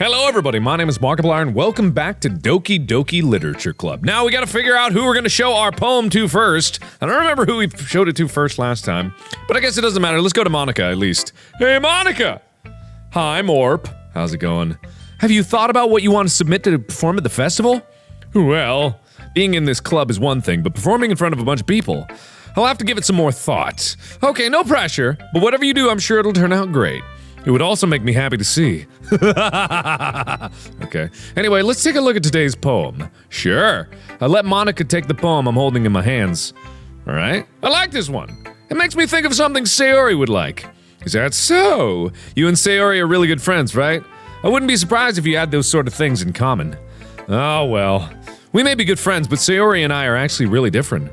Hello everybody, my name is Markiplier and welcome back to Doki Doki Literature Club. Now we gotta figure out who we're gonna show our poem to first. I don't remember who we showed it to first last time, but I guess it doesn't matter. Let's go to Monica at least. Hey Monica! Hi Morp. How's it going? Have you thought about what you want to submit to perform at the festival? Well, being in this club is one thing, but performing in front of a bunch of people, I'll have to give it some more thought. Okay, no pressure, but whatever you do, I'm sure it'll turn out great. It would also make me happy to see. Okay. Anyway, let's take a look at today's poem. Sure. I let Monica take the poem I'm holding in my hands. Alright? I like this one. It makes me think of something Sayori would like. Is that so? You and Sayori are really good friends, right? I wouldn't be surprised if you had those sort of things in common. Oh well. We may be good friends, but Sayori and I are actually really different.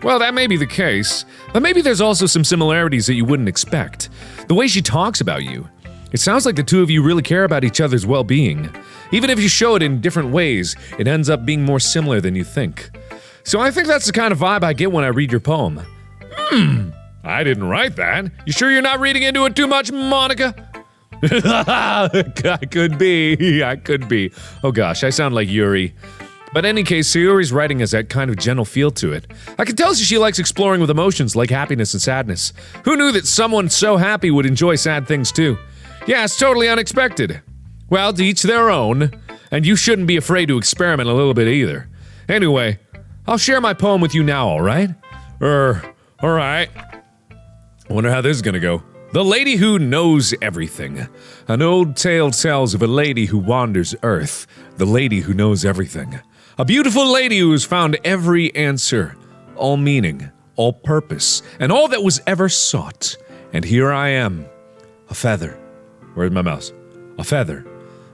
Well, that may be the case, but maybe there's also some similarities that you wouldn't expect. The way she talks about you. It sounds like the two of you really care about each other's well-being. Even if you show it in different ways, it ends up being more similar than you think. So I think that's the kind of vibe I get when I read your poem. I didn't write that. You sure you're not reading into it too much, Monica? I could be. Oh gosh, I sound like Yuri. But in any case, Sayori's writing has that kind of gentle feel to it. I can tell she likes exploring with emotions like happiness and sadness. Who knew that someone so happy would enjoy sad things too? Yeah, it's totally unexpected. Well, to each their own, and you shouldn't be afraid to experiment a little bit either. Anyway, I'll share my poem with you now, alright? Alright. I wonder how this is gonna go. The Lady Who Knows Everything. An old tale tells of a lady who wanders Earth. The lady who knows everything. A beautiful lady who has found every answer, all meaning, all purpose, and all that was ever sought. And here I am, a feather. Where's my mouse? A feather.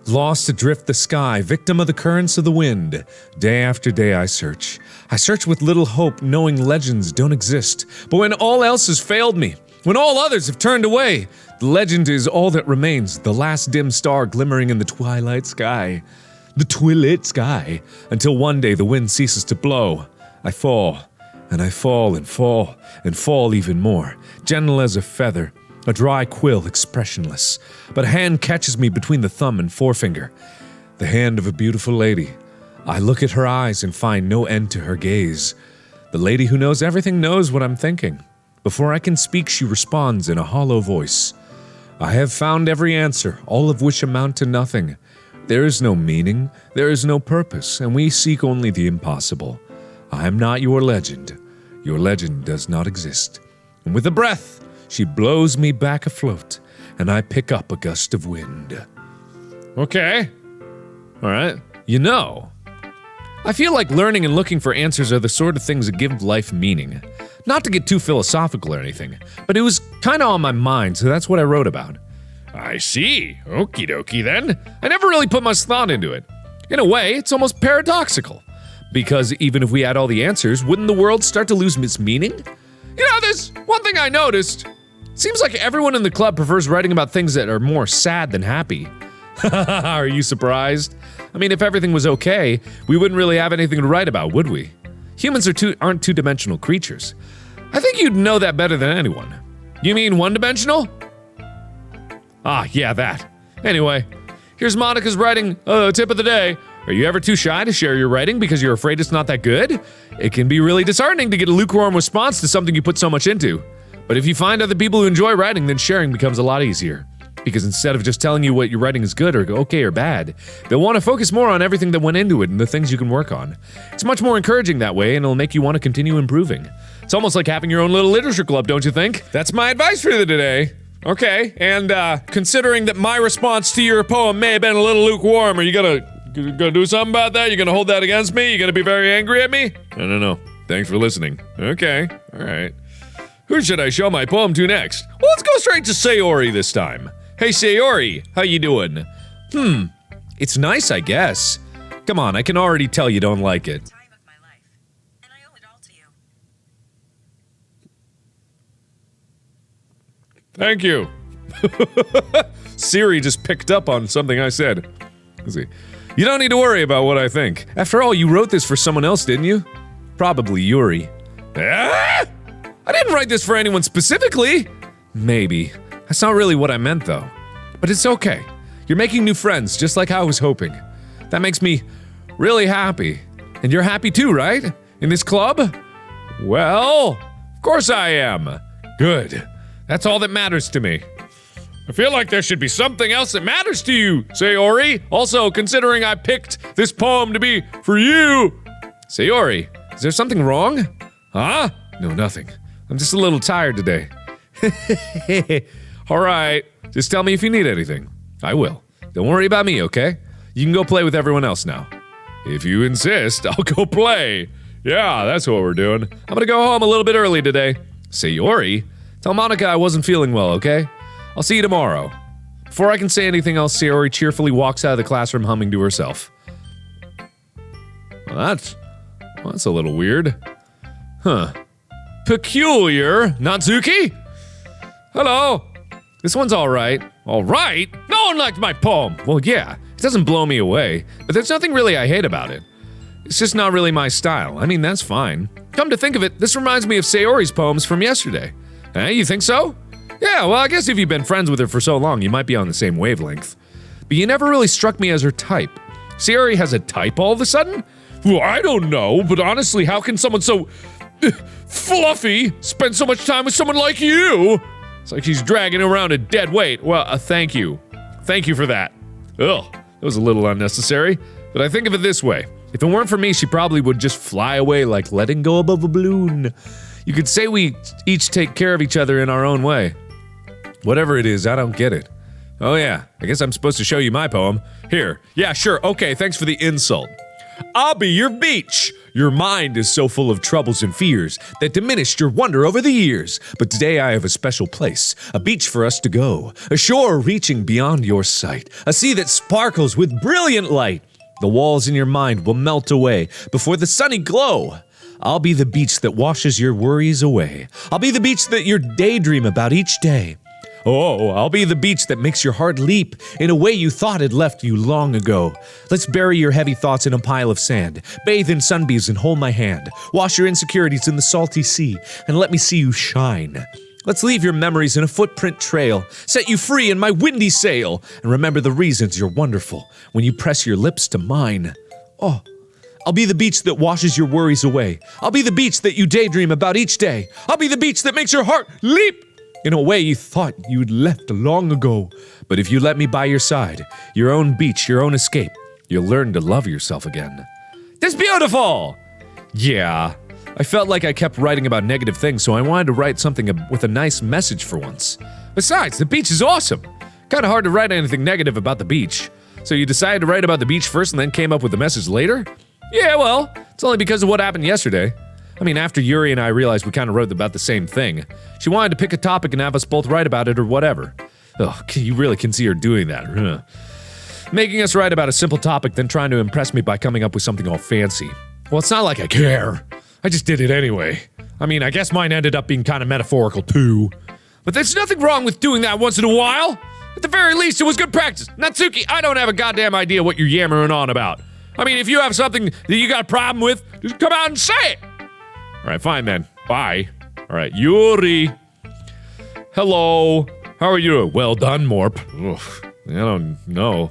Lost adrift the sky, victim of the currents of the wind. Day after day I search. I search with little hope, knowing legends don't exist. But when all else has failed me, when all others have turned away, the legend is all that remains, the last dim star glimmering in the twilight sky. The twilight sky, until one day the wind ceases to blow. I fall, and I fall, and fall, and fall even more, gentle as a feather, a dry quill expressionless. But a hand catches me between the thumb and forefinger. The hand of a beautiful lady. I look at her eyes and find no end to her gaze. The lady who knows everything knows what I'm thinking. Before I can speak, she responds in a hollow voice. I have found every answer, all of which amount to nothing. There is no meaning, there is no purpose, and we seek only the impossible. I am not your legend. Your legend does not exist. And with a breath, she blows me back afloat, and I pick up a gust of wind. Okay. Alright. You know, I feel like learning and looking for answers are the sort of things that give life meaning. Not to get too philosophical or anything, but it was kinda on my mind, so that's what I wrote about. I see. Okie dokie then. I never really put much thought into it. In a way, it's almost paradoxical. Because even if we had all the answers, wouldn't the world start to lose its meaning? You know, there's one thing I noticed. Seems like everyone in the club prefers writing about things that are more sad than happy. Are you surprised? I mean, if everything was okay, we wouldn't really have anything to write about, would we? Humans aren't two-dimensional creatures. I think you'd know that better than anyone. You mean one-dimensional? Ah, yeah, that. Anyway, here's Monica's writing tip of the day. Are you ever too shy to share your writing because you're afraid it's not that good? It can be really disheartening to get a lukewarm response to something you put so much into. But if you find other people who enjoy writing, then sharing becomes a lot easier. Because instead of just telling you what your writing is good or okay or bad, they'll want to focus more on everything that went into it and the things you can work on. It's much more encouraging that way, and it'll make you want to continue improving. It's almost like having your own little literature club, don't you think? That's my advice for you today. Okay, and considering that my response to your poem may have been a little lukewarm, are you gonna do something about that? You gonna hold that against me? You gonna be very angry at me? I don't know. Thanks for listening. Okay, alright. Who should I show my poem to next? Well, let's go straight to Sayori this time. Hey Sayori, how you doing? It's nice, I guess. Come on, I can already tell you don't like it. Time of my life, and I owe it all to you. Thank you. Siri just picked up on something I said. Let's see. You don't need to worry about what I think. After all, you wrote this for someone else, didn't you? Probably Yuri. Ah! I didn't write this for anyone specifically. Maybe. That's not really what I meant, though. But it's okay. You're making new friends, just like I was hoping. That makes me really happy. And you're happy too, right? In this club? Well, of course I am. Good. That's all that matters to me. I feel like there should be something else that matters to you, Sayori. Also, considering I picked this poem to be for you. Sayori, is there something wrong? Huh? No, nothing. I'm just a little tired today. Alright, just tell me if you need anything. I will. Don't worry about me, okay? You can go play with everyone else now. If you insist, I'll go play. Yeah, that's what we're doing. I'm gonna go home a little bit early today. Sayori, tell Monica I wasn't feeling well, okay? I'll see you tomorrow. Before I can say anything else, Sayori cheerfully walks out of the classroom humming to herself. Well, that's a little weird. Huh. Peculiar. Natsuki? Hello. This one's alright. Alright? No one liked my poem! Well, yeah, it doesn't blow me away, but there's nothing really I hate about it. It's just not really my style. I mean, that's fine. Come to think of it, this reminds me of Sayori's poems from yesterday. You think so? Yeah, well, I guess if you've been friends with her for so long, you might be on the same wavelength. But you never really struck me as her type. Sayori has a type all of a sudden? Well, I don't know, but honestly, how can someone so fluffy spend so much time with someone like you? It's like she's dragging around a dead weight. Well, thank you. Thank you for that. Ugh, that was a little unnecessary. But I think of it this way. If it weren't for me, she probably would just fly away like letting go above a balloon. You could say we each take care of each other in our own way. Whatever it is, I don't get it. Oh yeah, I guess I'm supposed to show you my poem. Here. Yeah, sure, okay, thanks for the insult. I'll be your beach. Your mind is so full of troubles and fears that diminished your wonder over the years. But today I have a special place, a beach for us to go, a shore reaching beyond your sight, a sea that sparkles with brilliant light. The walls in your mind will melt away before the sunny glow. I'll be the beach that washes your worries away. I'll be the beach that you daydream about each day. Oh, I'll be the beach that makes your heart leap in a way you thought had left you long ago. Let's bury your heavy thoughts in a pile of sand, bathe in sunbeams and hold my hand, wash your insecurities in the salty sea, and let me see you shine. Let's leave your memories in a footprint trail, set you free in my windy sail, and remember the reasons you're wonderful when you press your lips to mine. Oh, I'll be the beach that washes your worries away. I'll be the beach that you daydream about each day. I'll be the beach that makes your heart leap in a way you thought you'd left long ago. But if you let me by your side, your own beach, your own escape, you'll learn to love yourself again. That's beautiful! Yeah, I felt like I kept writing about negative things, so I wanted to write something with a nice message for once. Besides, the beach is awesome. Kinda hard to write anything negative about the beach. So you decided to write about the beach first and then came up with the message later? Yeah, well, it's only because of what happened yesterday. I mean, after Yuri and I realized we kind of wrote about the same thing, she wanted to pick a topic and have us both write about it or whatever. Ugh, you really can see her doing that. Huh. Making us write about a simple topic, then trying to impress me by coming up with something all fancy. Well, it's not like I care. I just did it anyway. I mean, I guess mine ended up being kind of metaphorical too. But there's nothing wrong with doing that once in a while. At the very least, it was good practice. Natsuki, I don't have a goddamn idea what you're yammering on about. I mean, if you have something that you got a problem with, just come out and say it. Alright, fine then. Bye. Alright, Yuri. Hello. How are you? Well done, Morp. Ugh, I don't know.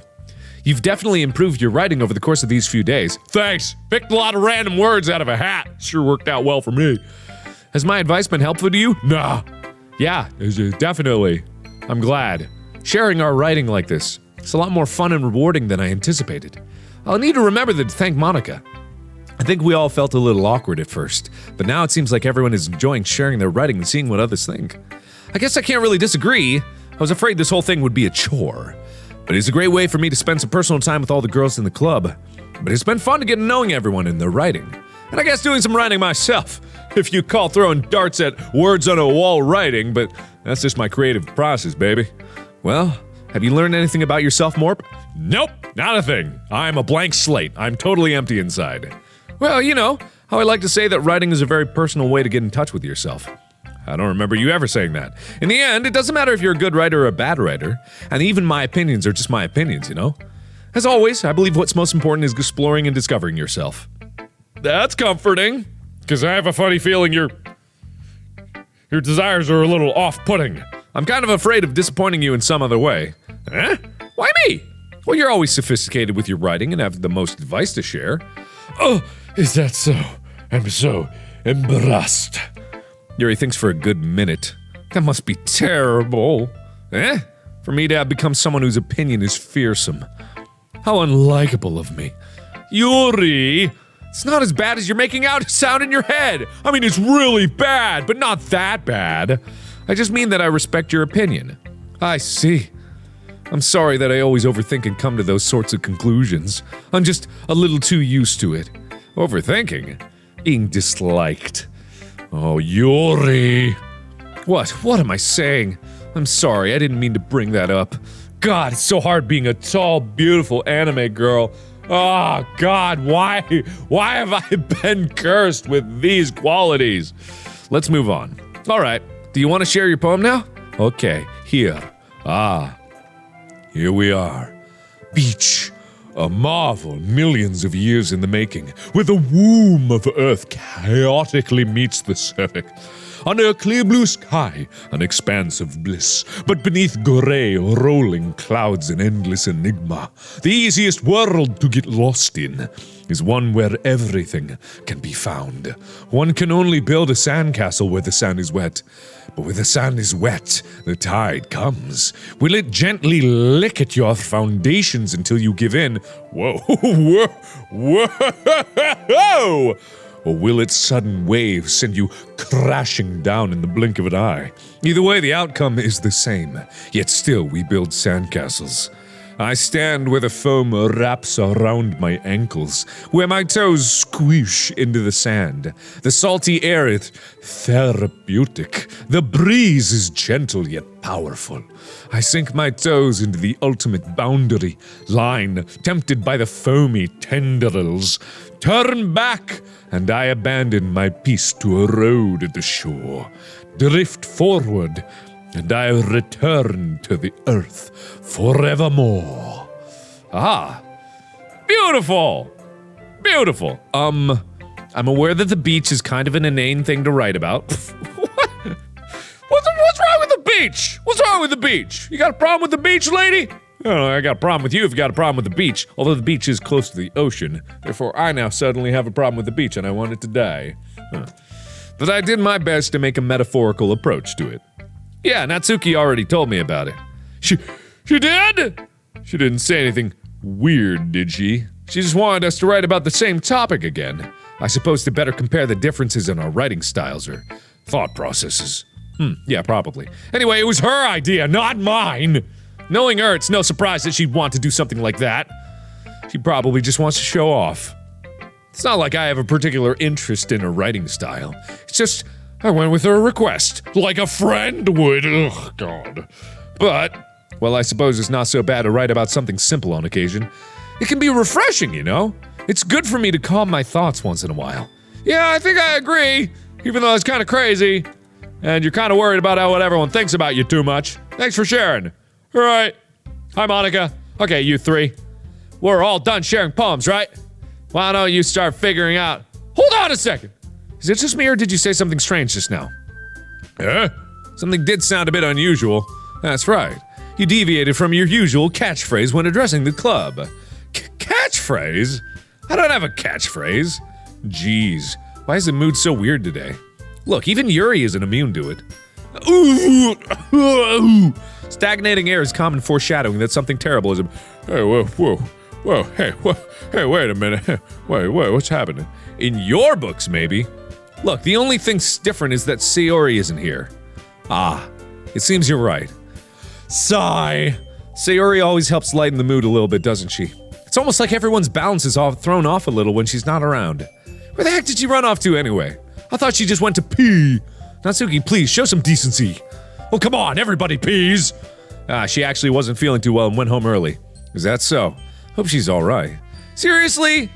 You've definitely improved your writing over the course of these few days. Thanks. Picked a lot of random words out of a hat. Sure worked out well for me. Has my advice been helpful to you? Nah. Yeah, definitely. I'm glad. Sharing our writing like this, it's a lot more fun and rewarding than I anticipated. I'll need to remember to thank Monica. I think we all felt a little awkward at first, but now it seems like everyone is enjoying sharing their writing and seeing what others think. I guess I can't really disagree. I was afraid this whole thing would be a chore. But it's a great way for me to spend some personal time with all the girls in the club. But it's been fun to get knowing everyone and their writing. And I guess doing some writing myself, if you call throwing darts at words on a wall writing, but that's just my creative process, baby. Well, have you learned anything about yourself, Morp? Nope, not a thing. I'm a blank slate. I'm totally empty inside. Well, you know, how I like to say that writing is a very personal way to get in touch with yourself. I don't remember you ever saying that. In the end, it doesn't matter if you're a good writer or a bad writer, and even my opinions are just my opinions, you know? As always, I believe what's most important is exploring and discovering yourself. That's comforting, because I have a funny feeling your desires are a little off-putting. I'm kind of afraid of disappointing you in some other way. Huh? Why me? Well, you're always sophisticated with your writing and have the most advice to share. Oh, is that so? I'm so embarrassed. Yuri thinks for a good minute. That must be terrible. Eh? For me to have become someone whose opinion is fearsome. How unlikable of me. Yuri! It's not as bad as you're making out sound in your head. I mean, it's really bad, but not that bad. I just mean that I respect your opinion. I see. I'm sorry that I always overthink and come to those sorts of conclusions. I'm just a little too used to it. Overthinking? Being disliked. Oh, Yuri! What? What am I saying? I'm sorry, I didn't mean to bring that up. God, it's so hard being a tall, beautiful anime girl. Oh, God, why have I been cursed with these qualities? Let's move on. All right, do you want to share your poem now? Okay, here. Here we are. Beach. A marvel millions of years in the making, where the womb of Earth chaotically meets the cervix. Under a clear blue sky, an expanse of bliss, but beneath grey, rolling clouds, an endless enigma. The easiest world to get lost in is one where everything can be found. One can only build a sandcastle where the sand is wet. But where the sand is wet, the tide comes. Will it gently lick at your foundations until you give in? Whoa, whoa, whoa! Or will its sudden waves send you crashing down in the blink of an eye? Either way, the outcome is the same. Yet still we build sandcastles. I stand where the foam wraps around my ankles, where my toes squish into the sand. The salty air is therapeutic. The breeze is gentle yet powerful. I sink my toes into the ultimate boundary line, tempted by the foamy tendrils. Turn back, and I abandon my peace to erode at the shore. Drift forward, and I return to the earth forevermore. Ah, beautiful, beautiful. I'm aware that the beach is kind of an inane thing to write about. What's wrong with the beach? What's wrong with the beach? You got a problem with the beach, lady? I got a problem with you if you got a problem with the beach. Although the beach is close to the ocean, therefore I now suddenly have a problem with the beach and I want it to die. But I did my best to make a metaphorical approach to it. Yeah, Natsuki already told me about it. She did? She didn't say anything weird, did she? She just wanted us to write about the same topic again. I suppose to better compare the differences in our writing styles or thought processes. Yeah, probably. Anyway, it was her idea, not mine. Knowing her, it's no surprise that she'd want to do something like that. She probably just wants to show off. It's not like I have a particular interest in her writing style. It's just, I went with her request. Like a friend would. Ugh, God. But, well, I suppose it's not so bad to write about something simple on occasion. It can be refreshing, you know? It's good for me to calm my thoughts once in a while. Yeah, I think I agree. Even though it's kind of crazy. And you're kind of worried about what everyone thinks about you too much. Thanks for sharing. All right. Hi, Monica. Okay, you three. We're all done sharing poems, right? Why don't you start figuring out... Hold on a second! Is it just me or did you say something strange just now? Something did sound a bit unusual. That's right. You deviated from your usual catchphrase when addressing the club. Catchphrase? I don't have a catchphrase. Jeez, why is the mood so weird today? Look, even Yuri isn't immune to it. Stagnating air is common foreshadowing that something terrible is... Hey, whoa, hey, wait a minute. Wait, what's happening? In your books, maybe? Look, the only thing different is that Sayori isn't here. Ah, it seems you're right. Sigh. Sayori always helps lighten the mood a little bit, doesn't she? It's almost like everyone's balance is thrown off a little when she's not around. Where the heck did she run off to anyway? I thought she just went to pee. Natsuki, please, show some decency. Oh, come on, everybody pees. She actually wasn't feeling too well and went home early. Is that so? Hope she's alright. Seriously?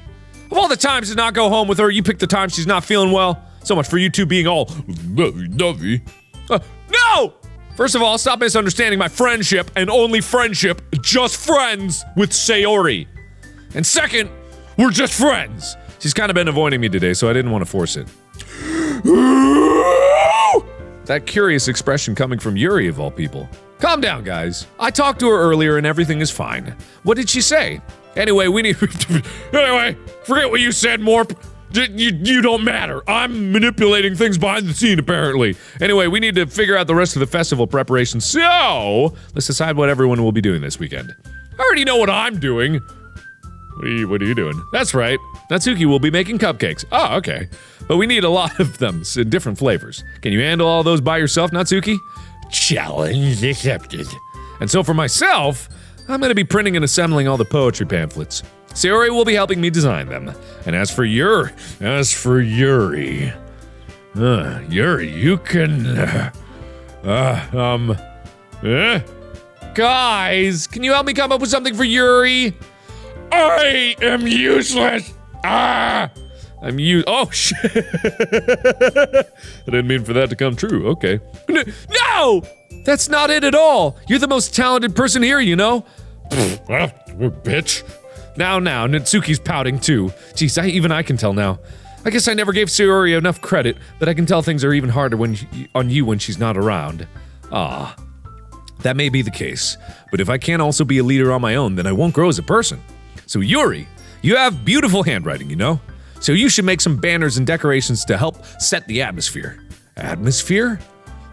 Of all the times to not go home with her, you picked the time she's not feeling well? So much for you two being all lovey-dovey. No! First of all, stop misunderstanding my friendship and only friendship, just friends with Sayori. And second, we're just friends. She's kind of been avoiding me today, so I didn't want to force it. That curious expression coming from Yuri of all people. Calm down, guys. I talked to her earlier and everything is fine. What did she say? Anyway, we need Anyway, forget what you said, Morp. You don't matter. I'm manipulating things behind the scene, apparently. Anyway, we need to figure out the rest of the festival preparations. So, let's decide what everyone will be doing this weekend. I already know what I'm doing. What are you doing? That's right. Natsuki will be making cupcakes. Oh, okay. But we need a lot of them in different flavors. Can you handle all those by yourself, Natsuki? Challenge accepted. And so for myself, I'm going to be printing and assembling all the poetry pamphlets. Sayori will be helping me design them. And as for Yuri, you can, Guys, can you help me come up with something for Yuri? I am useless. Oh, shit. I didn't mean for that to come true. Okay. No! That's not it at all. You're the most talented person here, you know? Bitch. Now, Natsuki's pouting too. Jeez, even I can tell now. I guess I never gave Sayori enough credit, but I can tell things are even harder on you when she's not around. Ah. That may be the case, but if I can't also be a leader on my own, then I won't grow as a person. So Yuri, you have beautiful handwriting, you know? So you should make some banners and decorations to help set the atmosphere. Atmosphere?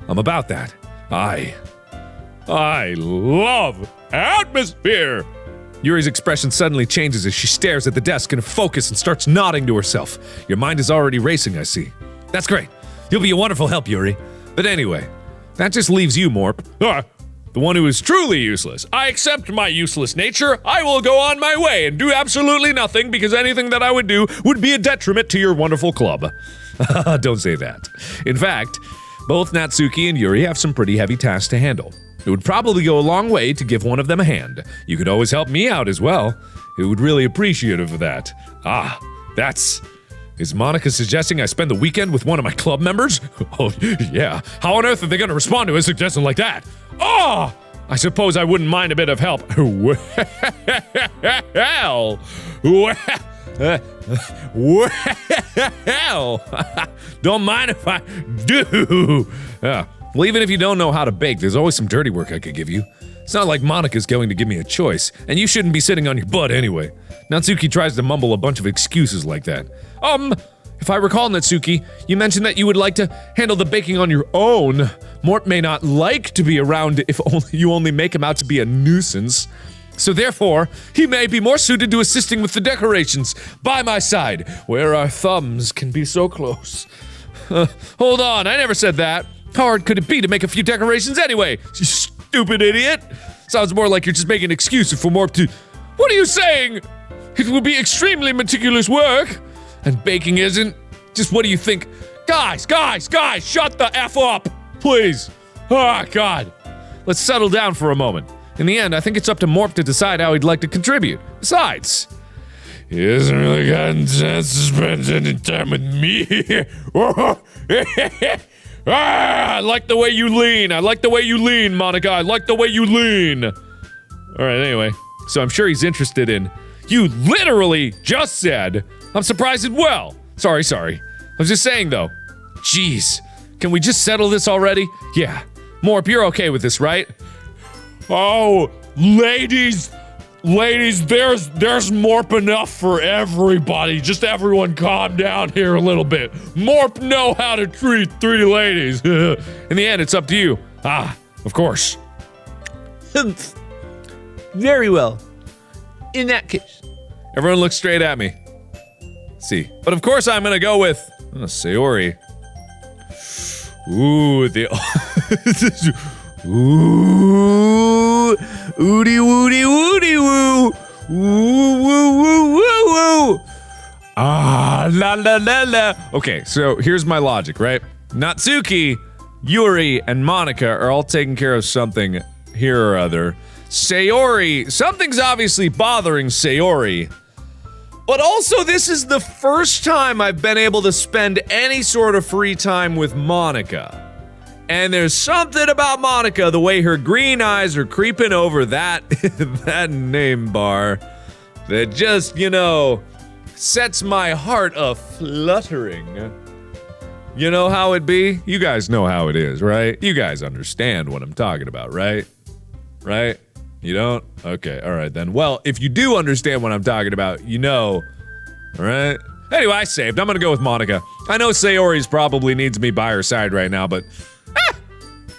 I'm about that. I love atmosphere! Yuri's expression suddenly changes as she stares at the desk in focus and starts nodding to herself. Your mind is already racing, I see. That's great. You'll be a wonderful help, Yuri. But anyway, that just leaves you, Morp. The one who is truly useless. I accept my useless nature. I will go on my way and do absolutely nothing because anything that I would do would be a detriment to your wonderful club. Don't say that. In fact, both Natsuki and Yuri have some pretty heavy tasks to handle. It would probably go a long way to give one of them a hand. You could always help me out as well. It would really appreciate it for that. Is Monica suggesting I spend the weekend with one of my club members? Oh, yeah. How on earth are they gonna respond to a suggestion like that? Oh! I suppose I wouldn't mind a bit of help. Well, don't mind if I do. Well, even if you don't know how to bake, there's always some dirty work I could give you. It's not like Monica's going to give me a choice, and you shouldn't be sitting on your butt anyway. Natsuki tries to mumble a bunch of excuses like that. If I recall, Natsuki, you mentioned that you would like to handle the baking on your own. Mort may not like to be around if you only make him out to be a nuisance. So therefore, he may be more suited to assisting with the decorations by my side, where our thumbs can be so close. Hold on, I never said that. How hard could it be to make a few decorations anyway? You stupid idiot. Sounds more like you're just making an excuse for Mort to... What are you saying? It will be extremely meticulous work. And baking isn't. Just what do you think? Guys, shut the F up, please. Oh, God. Let's settle down for a moment. In the end, I think it's up to Morp to decide how he'd like to contribute. Besides, he hasn't really gotten a chance to spend any time with me. I like the way you lean. Monica. I like the way you lean. All right, anyway. So I'm sure he's interested in... You literally just said... I'm surprised as well. Sorry. I was just saying, though. Jeez. Can we just settle this already? Yeah. Morp, you're okay with this, right? Oh, ladies, there's Morp enough for everybody. Just everyone calm down here a little bit. Morp know how to treat 3 ladies. In the end, it's up to you. Of course. Very well. In that case. Everyone look straight at me. See. But of course I'm gonna go with Sayori. Ooh, Ooh, woody woody woody woo. Woo woo woo woo woo. La la la la. Okay, so here's my logic, right? Natsuki, Yuri, and Monica are all taking care of something here or other. Sayori, something's obviously bothering Sayori. But also, this is the first time I've been able to spend any sort of free time with Monica. And there's something about Monica, the way her green eyes are creeping over that name bar, that just, sets my heart a-fluttering. You know how it be? You guys know how it is, right? You guys understand what I'm talking about, right? Right? You don't? Okay, alright then. Well, if you do understand what I'm talking about, you know. Alright? Anyway, I saved. I'm gonna go with Monica. I know Sayori's probably needs me by her side right now, but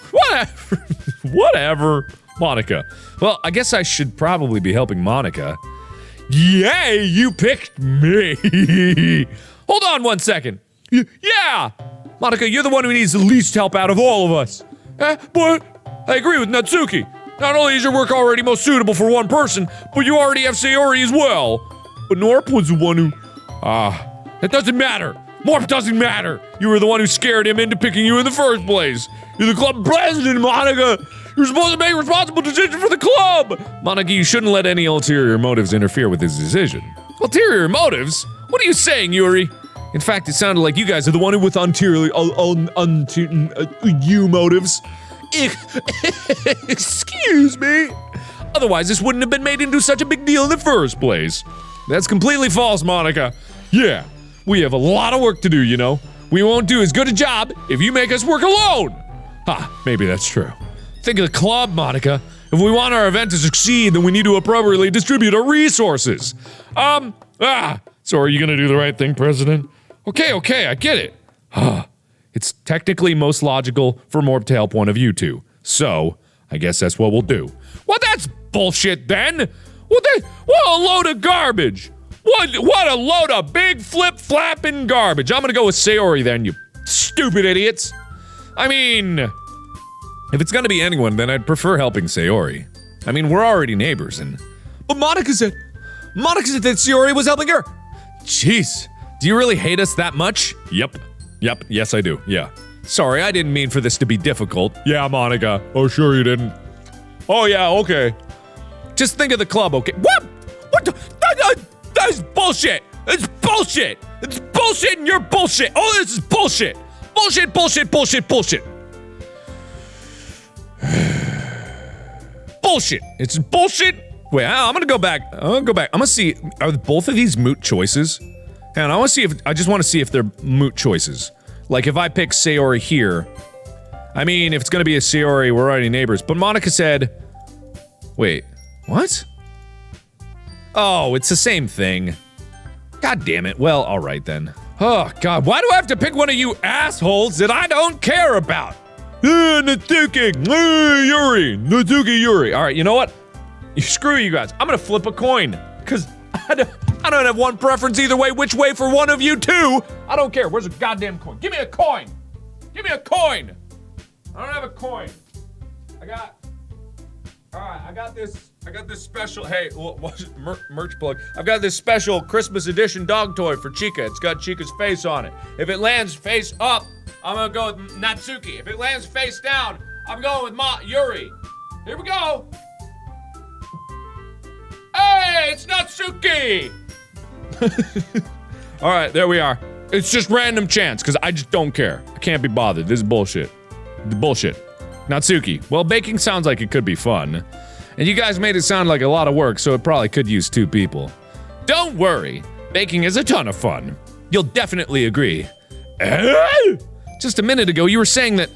whatever. Whatever. Monica. Well, I guess I should probably be helping Monica. Yay, you picked me. Hold on 1 second. Yeah! Monica, you're the one who needs the least help out of all of us. But I agree with Natsuki. Not only is your work already most suitable for one person, but you already have Sayori as well. But Norp was the one who... it doesn't matter. Morp doesn't matter. You were the one who scared him into picking you in the first place. You're the club president, Monica. You're supposed to make a responsible decision for the club. Monica, you shouldn't let any ulterior motives interfere with his decision. Ulterior motives? What are you saying, Yuri? In fact, it sounded like you guys are the one with you motives. Excuse me. Otherwise, this wouldn't have been made into such a big deal in the first place. That's completely false, Monica. Yeah, we have a lot of work to do, you know. We won't do as good a job if you make us work alone. Maybe that's true. Think of the club, Monica. If we want our event to succeed, then we need to appropriately distribute our resources. So are you gonna do the right thing, President? Okay, I get it. It's technically most logical for Morptail point of view too. So, I guess that's what we'll do. Well, that's bullshit then! What a load of garbage! What a load of big flip-flapping garbage! I'm gonna go with Sayori then, you stupid idiots! I mean, if it's gonna be anyone, then I'd prefer helping Sayori. I mean, we're already neighbors and... But Monica said that Sayori was helping her! Jeez, do you really hate us that much? Yep, yes I do, yeah. Sorry, I didn't mean for this to be difficult. Yeah, Monica. Oh, sure you didn't. Oh, yeah, okay. Just think of the club, okay? What the? That's bullshit! It's bullshit! It's bullshit and you're bullshit! Oh, this is bullshit! Bullshit! Bullshit! It's bullshit! Wait, I'm gonna go back. I'm gonna see, are both of these moot choices? And I just want to see if they're moot choices. Like, if I pick Sayori here, I mean, if it's gonna be a Sayori, we're already neighbors. But Monica said, wait, what? Oh, it's the same thing. God damn it. Well, alright then. Oh, God, why do I have to pick one of you assholes that I don't care about? Natsuki, Yuri. Alright, you know what? Screw you guys. I'm gonna flip a coin. Because I don't have one preference either way, which way for one of you two. I don't care. Where's a goddamn coin? Give me a coin. Give me a coin. I don't have a coin. I got this special, hey, what's it, merch plug. I've got this special Christmas edition dog toy for Chica. It's got Chica's face on it. If it lands face up, I'm gonna go with Natsuki. If it lands face down, I'm going with Yuri. Here we go. Hey, it's Natsuki! Alright, there we are. It's just random chance, because I just don't care. I can't be bothered. This is bullshit. Bullshit. Natsuki. Well, baking sounds like it could be fun. And you guys made it sound like a lot of work, so it probably could use 2 people. Don't worry. Baking is a ton of fun. You'll definitely agree. Just a minute ago, you were saying that...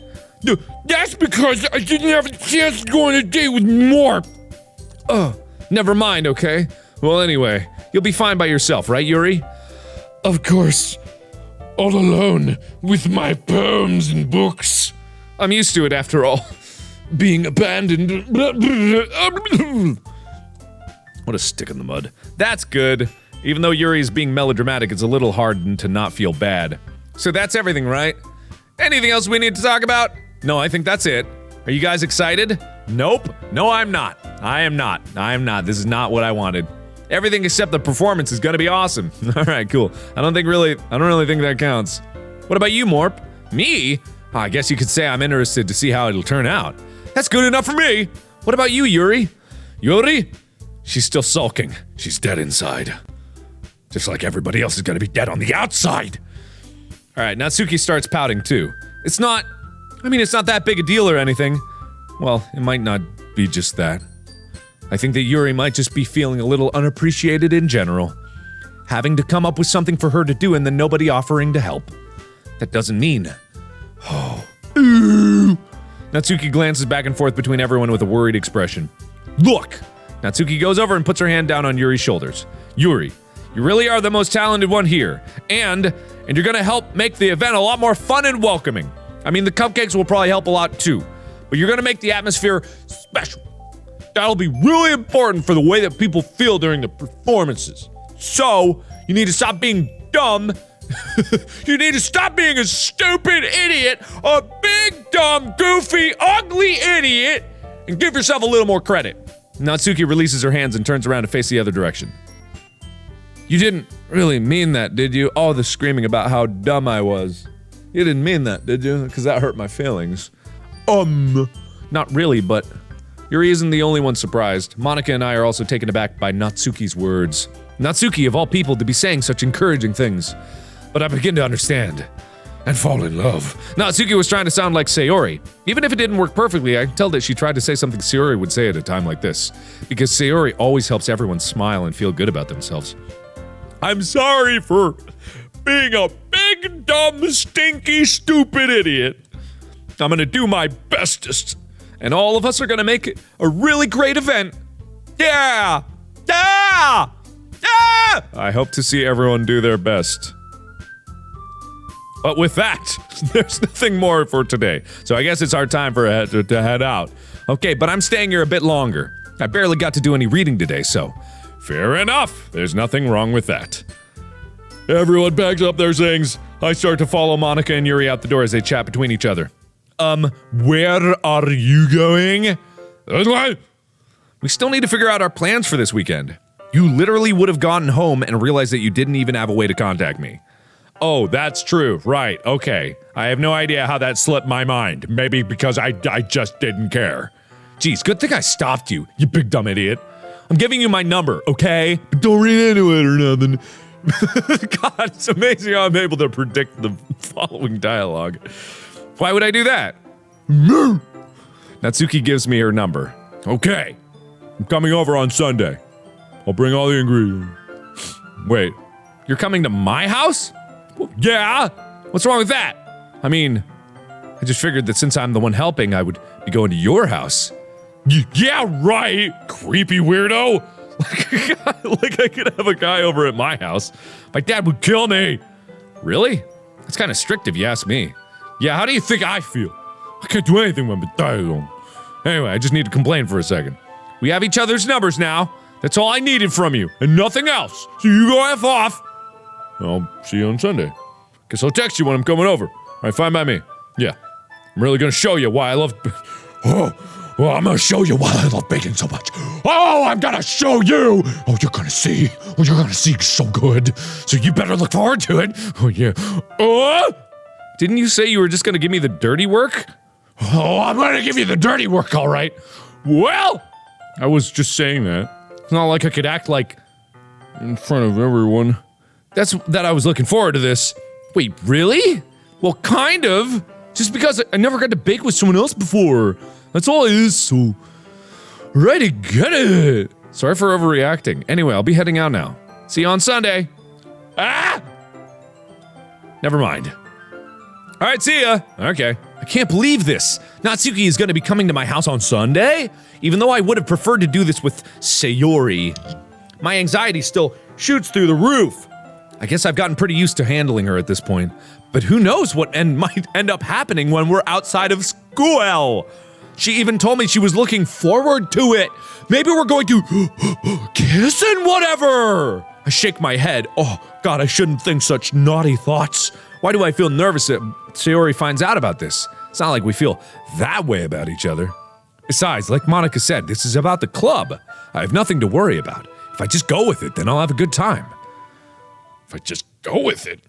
That's because I didn't have a chance to go on a date with Morp. Never mind, okay? Well, anyway, you'll be fine by yourself, right, Yuri? Of course. All alone, with my poems and books. I'm used to it, after all. Being abandoned. What a stick in the mud. That's good. Even though Yuri is being melodramatic, it's a little hard to not feel bad. So that's everything, right? Anything else we need to talk about? No, I think that's it. Are you guys excited? Nope. No, I'm not. I am not. This is not what I wanted. Everything except the performance is gonna be awesome. Alright, cool. I don't really think that counts. What about you, Morp? Me? I guess you could say I'm interested to see how it'll turn out. That's good enough for me. What about you, Yuri? Yuri? She's still sulking. She's dead inside. Just like everybody else is gonna be dead on the outside. Alright, Natsuki starts pouting too. It's not that big a deal or anything. Well, it might not be just that. I think that Yuri might just be feeling a little unappreciated in general. Having to come up with something for her to do and then nobody offering to help. That doesn't mean... Oh. Natsuki glances back and forth between everyone with a worried expression. Look! Natsuki goes over and puts her hand down on Yuri's shoulders. Yuri, you really are the most talented one here. And you're gonna help make the event a lot more fun and welcoming. I mean, the cupcakes will probably help a lot too. But you're gonna make the atmosphere special. That'll be really important for the way that people feel during the performances. So, you need to stop being dumb. You need to stop being a stupid idiot, a big, dumb, goofy, ugly idiot, and give yourself a little more credit. Natsuki releases her hands and turns around to face the other direction. You didn't really mean that, did you? All the screaming about how dumb I was. You didn't mean that, did you? Because that hurt my feelings. Not really, but Yuri isn't the only one surprised. Monica and I are also taken aback by Natsuki's words. Natsuki, of all people, to be saying such encouraging things. But I begin to understand. And fall in love. Natsuki was trying to sound like Sayori. Even if it didn't work perfectly, I can tell that she tried to say something Sayori would say at a time like this. Because Sayori always helps everyone smile and feel good about themselves. I'm sorry for being a big, dumb, stinky, stupid idiot. I'm gonna do my bestest. And all of us are gonna make it a really great event. Yeah! Yeah! Yeah! I hope to see everyone do their best. But with that, there's nothing more for today. So I guess it's our time for to head out. Okay, but I'm staying here a bit longer. I barely got to do any reading today, so... Fair enough. There's nothing wrong with that. Everyone packs up their things. I start to follow Monica and Yuri out the door as they chat between each other. Where are you going? We still need to figure out our plans for this weekend. You literally would have gotten home and realized that you didn't even have a way to contact me. Oh, that's true. Right. Okay. I have no idea how that slipped my mind. Maybe because I just didn't care. Geez, good thing I stopped you, you big dumb idiot. I'm giving you my number, okay? But don't read into it or nothing. God, it's amazing how I'm able to predict the following dialogue. Why would I do that? Natsuki gives me her number. Okay. I'm coming over on Sunday. I'll bring all the ingredients. Wait. You're coming to my house? Yeah! What's wrong with that? I mean, I just figured that since I'm the one helping, I would be going to your house. Yeah, right! Creepy weirdo! Like I could have a guy over at my house. My dad would kill me! Really? That's kind of strict if you ask me. Yeah, how do you think I feel? I can't do anything when I'm dying. Anyway, I just need to complain for a second. We have each other's numbers now. That's all I needed from you, and nothing else. So you go F off. I'll see you on Sunday. Guess I'll text you when I'm coming over. Alright, fine by me. Yeah. I'm really gonna show you why I love... Oh, I'm gonna show you why I love baking so much. Oh, I'm gonna show you! Oh, you're gonna see. Oh, you're gonna see so good. So you better look forward to it. Oh, yeah. Didn't you say you were just gonna give me the dirty work? Oh, I'm gonna give you the dirty work, alright. Well, I was just saying that. It's not like I could act like... in front of everyone. That's that I was looking forward to this. Wait, really? Well, kind of. Just because I never got to bake with someone else before. That's all it is, so... Righty, get it! Sorry for overreacting. Anyway, I'll be heading out now. See you on Sunday. Ah! Never mind. Alright, see ya! Okay. I can't believe this. Natsuki is gonna be coming to my house on Sunday? Even though I would have preferred to do this with Sayori. My anxiety still shoots through the roof. I guess I've gotten pretty used to handling her at this point. But who knows what might end up happening when we're outside of school? She even told me she was looking forward to it. Maybe we're going to kiss and whatever. I shake my head. Oh, God, I shouldn't think such naughty thoughts. Why do I feel nervous that Sayori finds out about this? It's not like we feel that way about each other. Besides, like Monica said, this is about the club. I have nothing to worry about. If I just go with it, then I'll have a good time. If I just go with it.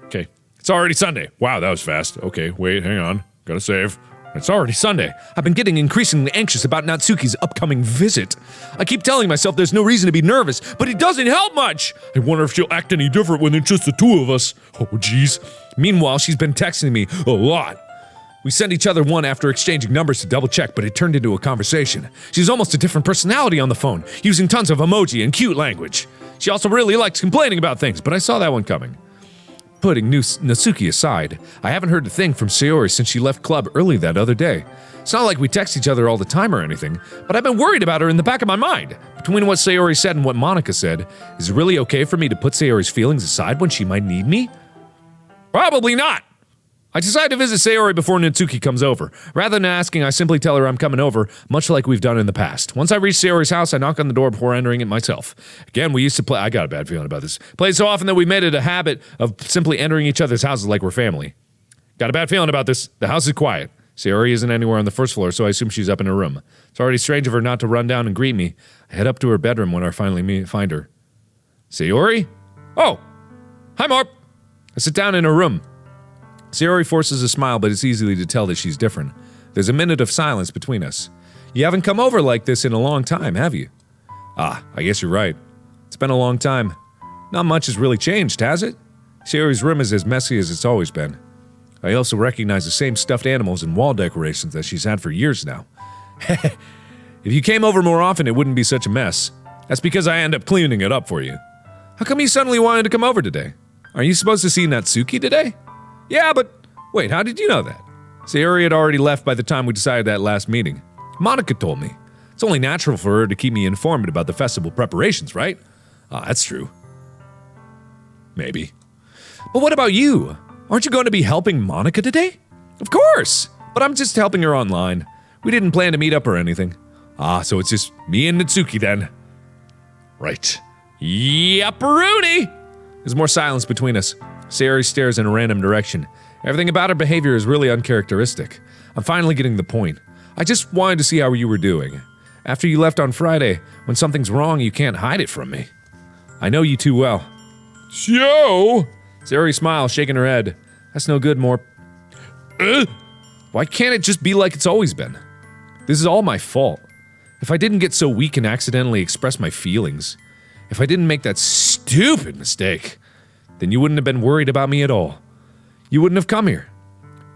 Okay, it's already Sunday. Wow, that was fast. Okay, wait, hang on. Gotta save. It's already Sunday. I've been getting increasingly anxious about Natsuki's upcoming visit. I keep telling myself there's no reason to be nervous, but it doesn't help much. I wonder if she'll act any different when it's just the two of us. Oh, jeez. Meanwhile, she's been texting me a lot. We sent each other one after exchanging numbers to double check, but it turned into a conversation. She's almost a different personality on the phone, using tons of emoji and cute language. She also really likes complaining about things, but I saw that one coming. Putting Natsuki aside, I haven't heard a thing from Sayori since she left club early that other day. It's not like we text each other all the time or anything, but I've been worried about her in the back of my mind. Between what Sayori said and what Monica said, is it really okay for me to put Sayori's feelings aside when she might need me? Probably not! I decide to visit Sayori before Natsuki comes over. Rather than asking, I simply tell her I'm coming over, much like we've done in the past. Once I reach Sayori's house, I knock on the door before entering it myself. Again, we used to play— I got a bad feeling about this. Played so often that we made it a habit of simply entering each other's houses like we're family. Got a bad feeling about this. The house is quiet. Sayori isn't anywhere on the first floor, so I assume she's up in her room. It's already strange of her not to run down and greet me. I head up to her bedroom when I finally find her. Sayori? Oh! Hi, Marp! I sit down in her room. Sayori forces a smile, but it's easy to tell that she's different. There's a minute of silence between us. You haven't come over like this in a long time, have you? Ah, I guess you're right. It's been a long time. Not much has really changed, has it? Sayori's room is as messy as it's always been. I also recognize the same stuffed animals and wall decorations that she's had for years now. If you came over more often, it wouldn't be such a mess. That's because I end up cleaning it up for you. How come you suddenly wanted to come over today? Are you supposed to see Natsuki today? Yeah, but wait, how did you know that? Sayori had already left by the time we decided that last meeting. Monica told me. It's only natural for her to keep me informed about the festival preparations, right? Ah, that's true. Maybe. But what about you? Aren't you going to be helping Monica today? Of course! But I'm just helping her online. We didn't plan to meet up or anything. Ah, so it's just me and Natsuki then. Right. Yep-a-rooney! There's more silence between us. Sayori stares in a random direction. Everything about her behavior is really uncharacteristic. I'm finally getting the point. I just wanted to see how you were doing. After you left on Friday, when something's wrong, you can't hide it from me. I know you too well. So? Sayori smiles, shaking her head. That's no good, Morp. Why can't it just be like it's always been? This is all my fault. If I didn't get so weak and accidentally express my feelings, if I didn't make that stupid mistake, then you wouldn't have been worried about me at all. You wouldn't have come here.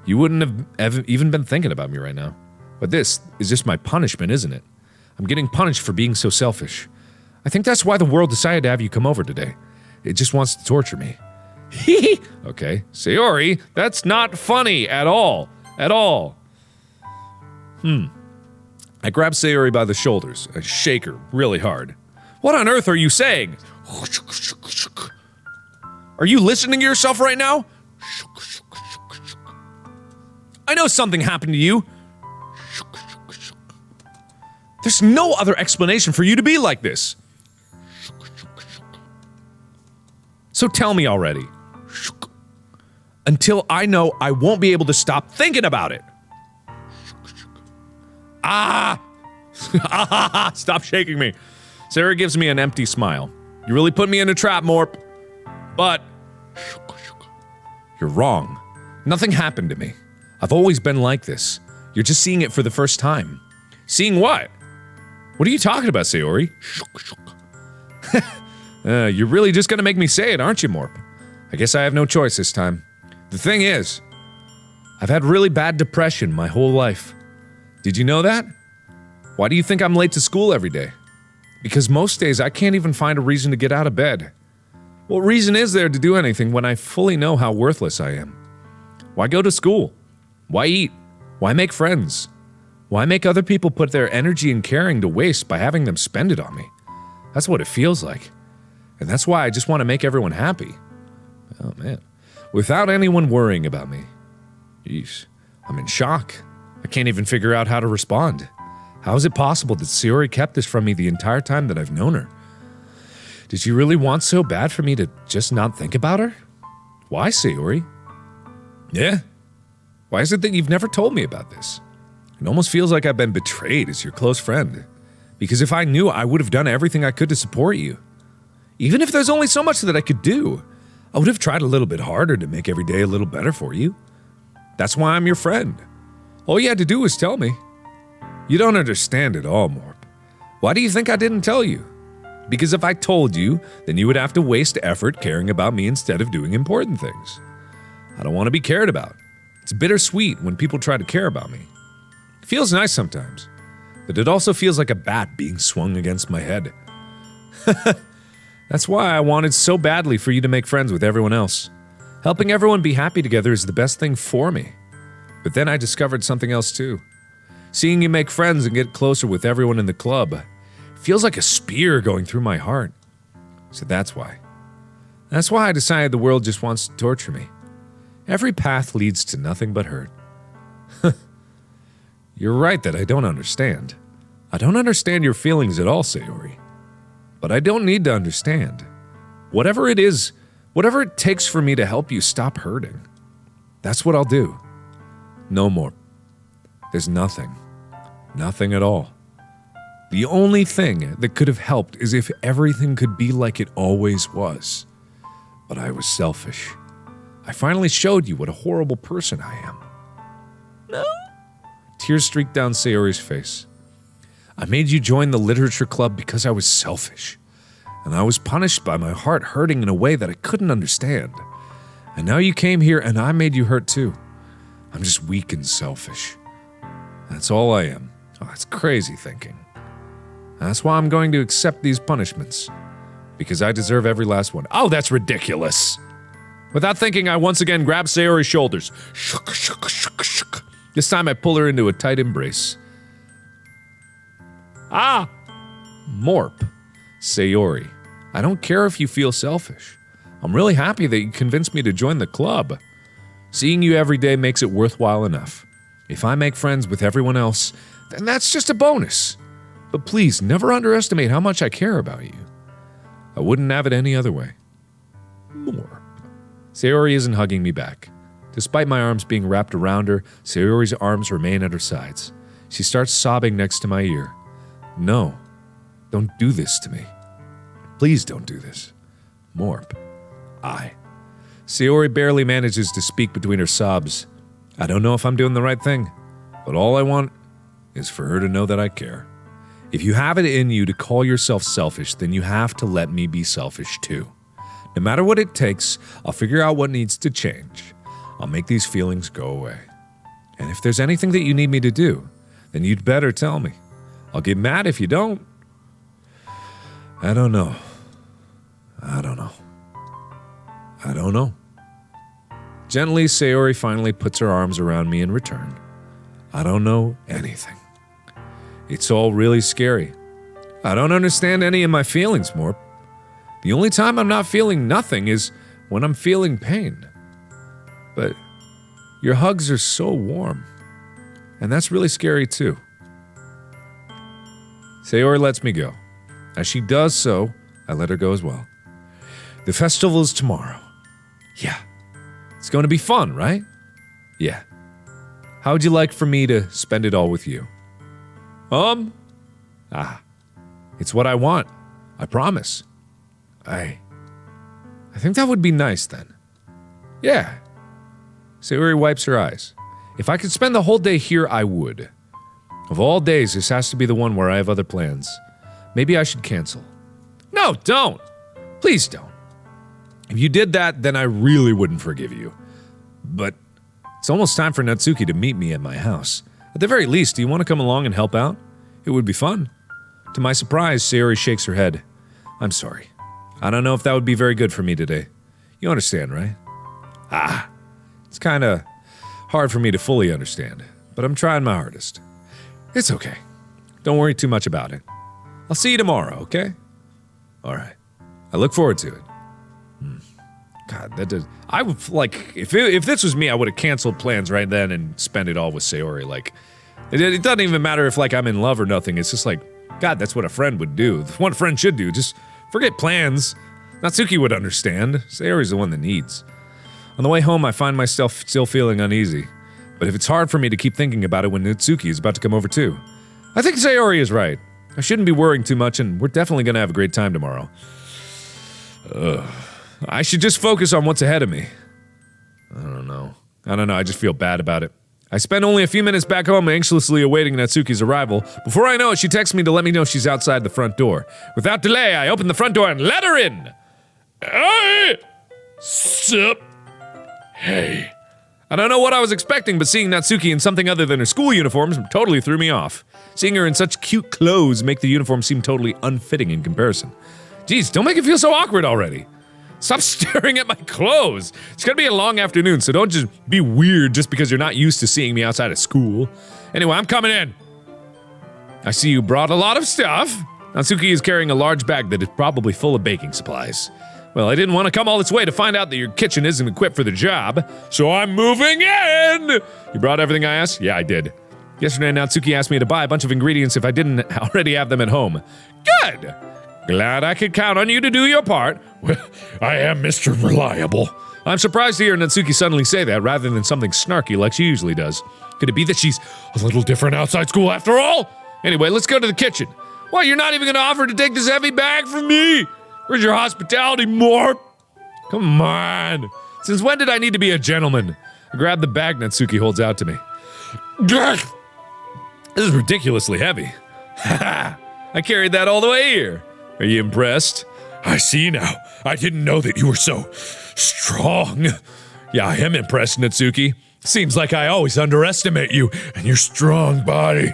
You wouldn't have even been thinking about me right now. But this is just my punishment, isn't it? I'm getting punished for being so selfish. I think that's why the world decided to have you come over today. It just wants to torture me. Hee. Okay, Sayori, that's not funny at all. At all. I grab Sayori by the shoulders and shake her really hard. What on earth are you saying? Are you listening to yourself right now? I know something happened to you. There's no other explanation for you to be like this. So tell me already. Until I know I won't be able to stop thinking about it. Ah! Stop shaking me. Sarah gives me an empty smile. You really put me in a trap, Morp. But you're wrong. Nothing happened to me. I've always been like this. You're just seeing it for the first time. Seeing what? What are you talking about, Sayori? You're really just gonna make me say it, aren't you, Morp? I guess I have no choice this time. The thing is, I've had really bad depression my whole life. Did you know that? Why do you think I'm late to school every day? Because most days I can't even find a reason to get out of bed. What reason is there to do anything when I fully know how worthless I am? Why go to school? Why eat? Why make friends? Why make other people put their energy and caring to waste by having them spend it on me? That's what it feels like. And that's why I just want to make everyone happy. Oh man. Without anyone worrying about me. Jeez. I'm in shock. I can't even figure out how to respond. How is it possible that Sayori kept this from me the entire time that I've known her? Did she really want so bad for me to just not think about her? Why, Sayori? Yeah? Why is it that you've never told me about this? It almost feels like I've been betrayed as your close friend. Because if I knew, I would have done everything I could to support you. Even if there's only so much that I could do, I would have tried a little bit harder to make every day a little better for you. That's why I'm your friend. All you had to do was tell me. You don't understand at all, Morp. Why do you think I didn't tell you? Because if I told you, then you would have to waste effort caring about me instead of doing important things. I don't want to be cared about. It's bittersweet when people try to care about me. It feels nice sometimes, but it also feels like a bat being swung against my head. That's why I wanted so badly for you to make friends with everyone else. Helping everyone be happy together is the best thing for me. But then I discovered something else too. Seeing you make friends and get closer with everyone in the club feels like a spear going through my heart. So that's why. That's why I decided the world just wants to torture me. Every path leads to nothing but hurt. You're right that I don't understand. I don't understand your feelings at all, Sayori. But I don't need to understand. Whatever it is, whatever it takes for me to help you stop hurting, that's what I'll do. No more. There's nothing. Nothing at all. The only thing that could have helped is if everything could be like it always was. But I was selfish. I finally showed you what a horrible person I am. No? Tears streaked down Sayori's face. I made you join the literature club because I was selfish. And I was punished by my heart hurting in a way that I couldn't understand. And now you came here and I made you hurt too. I'm just weak and selfish. That's all I am. Oh, that's crazy thinking. That's why I'm going to accept these punishments. Because I deserve every last one. Oh, that's ridiculous. Without thinking, I once again grab Sayori's shoulders. Shook, shook, shook, shook. This time I pull her into a tight embrace. Ah! Morp. Sayori, I don't care if you feel selfish. I'm really happy that you convinced me to join the club. Seeing you every day makes it worthwhile enough. If I make friends with everyone else, then that's just a bonus. But please, never underestimate how much I care about you. I wouldn't have it any other way. Morp. Sayori isn't hugging me back. Despite my arms being wrapped around her, Sayori's arms remain at her sides. She starts sobbing next to my ear. No, don't do this to me. Please don't do this. Morp. Sayori barely manages to speak between her sobs. I don't know if I'm doing the right thing, but all I want is for her to know that I care. If you have it in you to call yourself selfish, then you have to let me be selfish too. No matter what it takes, I'll figure out what needs to change. I'll make these feelings go away. And if there's anything that you need me to do, then you'd better tell me. I'll get mad if you don't. I don't know. Gently, Sayori finally puts her arms around me in return. I don't know anything. It's all really scary. I don't understand any of my feelings, Morp. The only time I'm not feeling nothing is when I'm feeling pain. But your hugs are so warm. And that's really scary too. Sayori lets me go. As she does so, I let her go as well. The festival's tomorrow. Yeah. It's going to be fun, right? Yeah. How would you like for me to spend it all with you? It's what I want. I promise. I think that would be nice then. Yeah. Sayori wipes her eyes. If I could spend the whole day here, I would. Of all days, this has to be the one where I have other plans. Maybe I should cancel. No, don't. Please don't. If you did that, then I really wouldn't forgive you. But it's almost time for Natsuki to meet me at my house. At the very least, do you want to come along and help out? It would be fun. To my surprise, Sayori shakes her head. I'm sorry. I don't know if that would be very good for me today. You understand, right? It's kinda hard for me to fully understand, but I'm trying my hardest. It's okay. Don't worry too much about it. I'll see you tomorrow, okay? Alright. I look forward to it. God, that does... I would, like, if this was me, I would have canceled plans right then and spent it all with Sayori. Like, it doesn't even matter if, like, I'm in love or nothing. It's just like, God, that's what a friend would do. What a friend should do. Just forget plans. Natsuki would understand. Sayori's the one that needs. On the way home, I find myself still feeling uneasy. But if it's hard for me to keep thinking about it when Natsuki is about to come over too. I think Sayori is right. I shouldn't be worrying too much, and we're definitely gonna have a great time tomorrow. I should just focus on what's ahead of me. I don't know. I just feel bad about it. I spend only a few minutes back home anxiously awaiting Natsuki's arrival. Before I know it, she texts me to let me know she's outside the front door. Without delay, I open the front door and let her in! Hey! Sup? Hey. I don't know what I was expecting, but seeing Natsuki in something other than her school uniforms totally threw me off. Seeing her in such cute clothes make the uniform seem totally unfitting in comparison. Geez, don't make it feel so awkward already. Stop staring at my clothes. It's gonna be a long afternoon, so don't just be weird just because you're not used to seeing me outside of school. Anyway, I'm coming in. I see you brought a lot of stuff. Natsuki is carrying a large bag that is probably full of baking supplies. Well, I didn't want to come all this way to find out that your kitchen isn't equipped for the job, so I'm moving in! You brought everything I asked? Yeah, I did. Yesterday, Natsuki asked me to buy a bunch of ingredients if I didn't already have them at home. Good! Glad I could count on you to do your part. Well, I am Mr. Reliable. I'm surprised to hear Natsuki suddenly say that rather than something snarky like she usually does. Could it be that she's A little different outside school after all? Anyway, let's go to the kitchen. What, you're not even gonna offer to take this heavy bag from me? Where's your hospitality, Morp? Come on. Since when did I need to be a gentleman? I grab the bag Natsuki holds out to me. This is ridiculously heavy. Haha, I carried that all the way here. Are you impressed? I see now. I didn't know that you were so strong. Yeah, I am impressed, Natsuki. Seems like I always underestimate you and your strong body.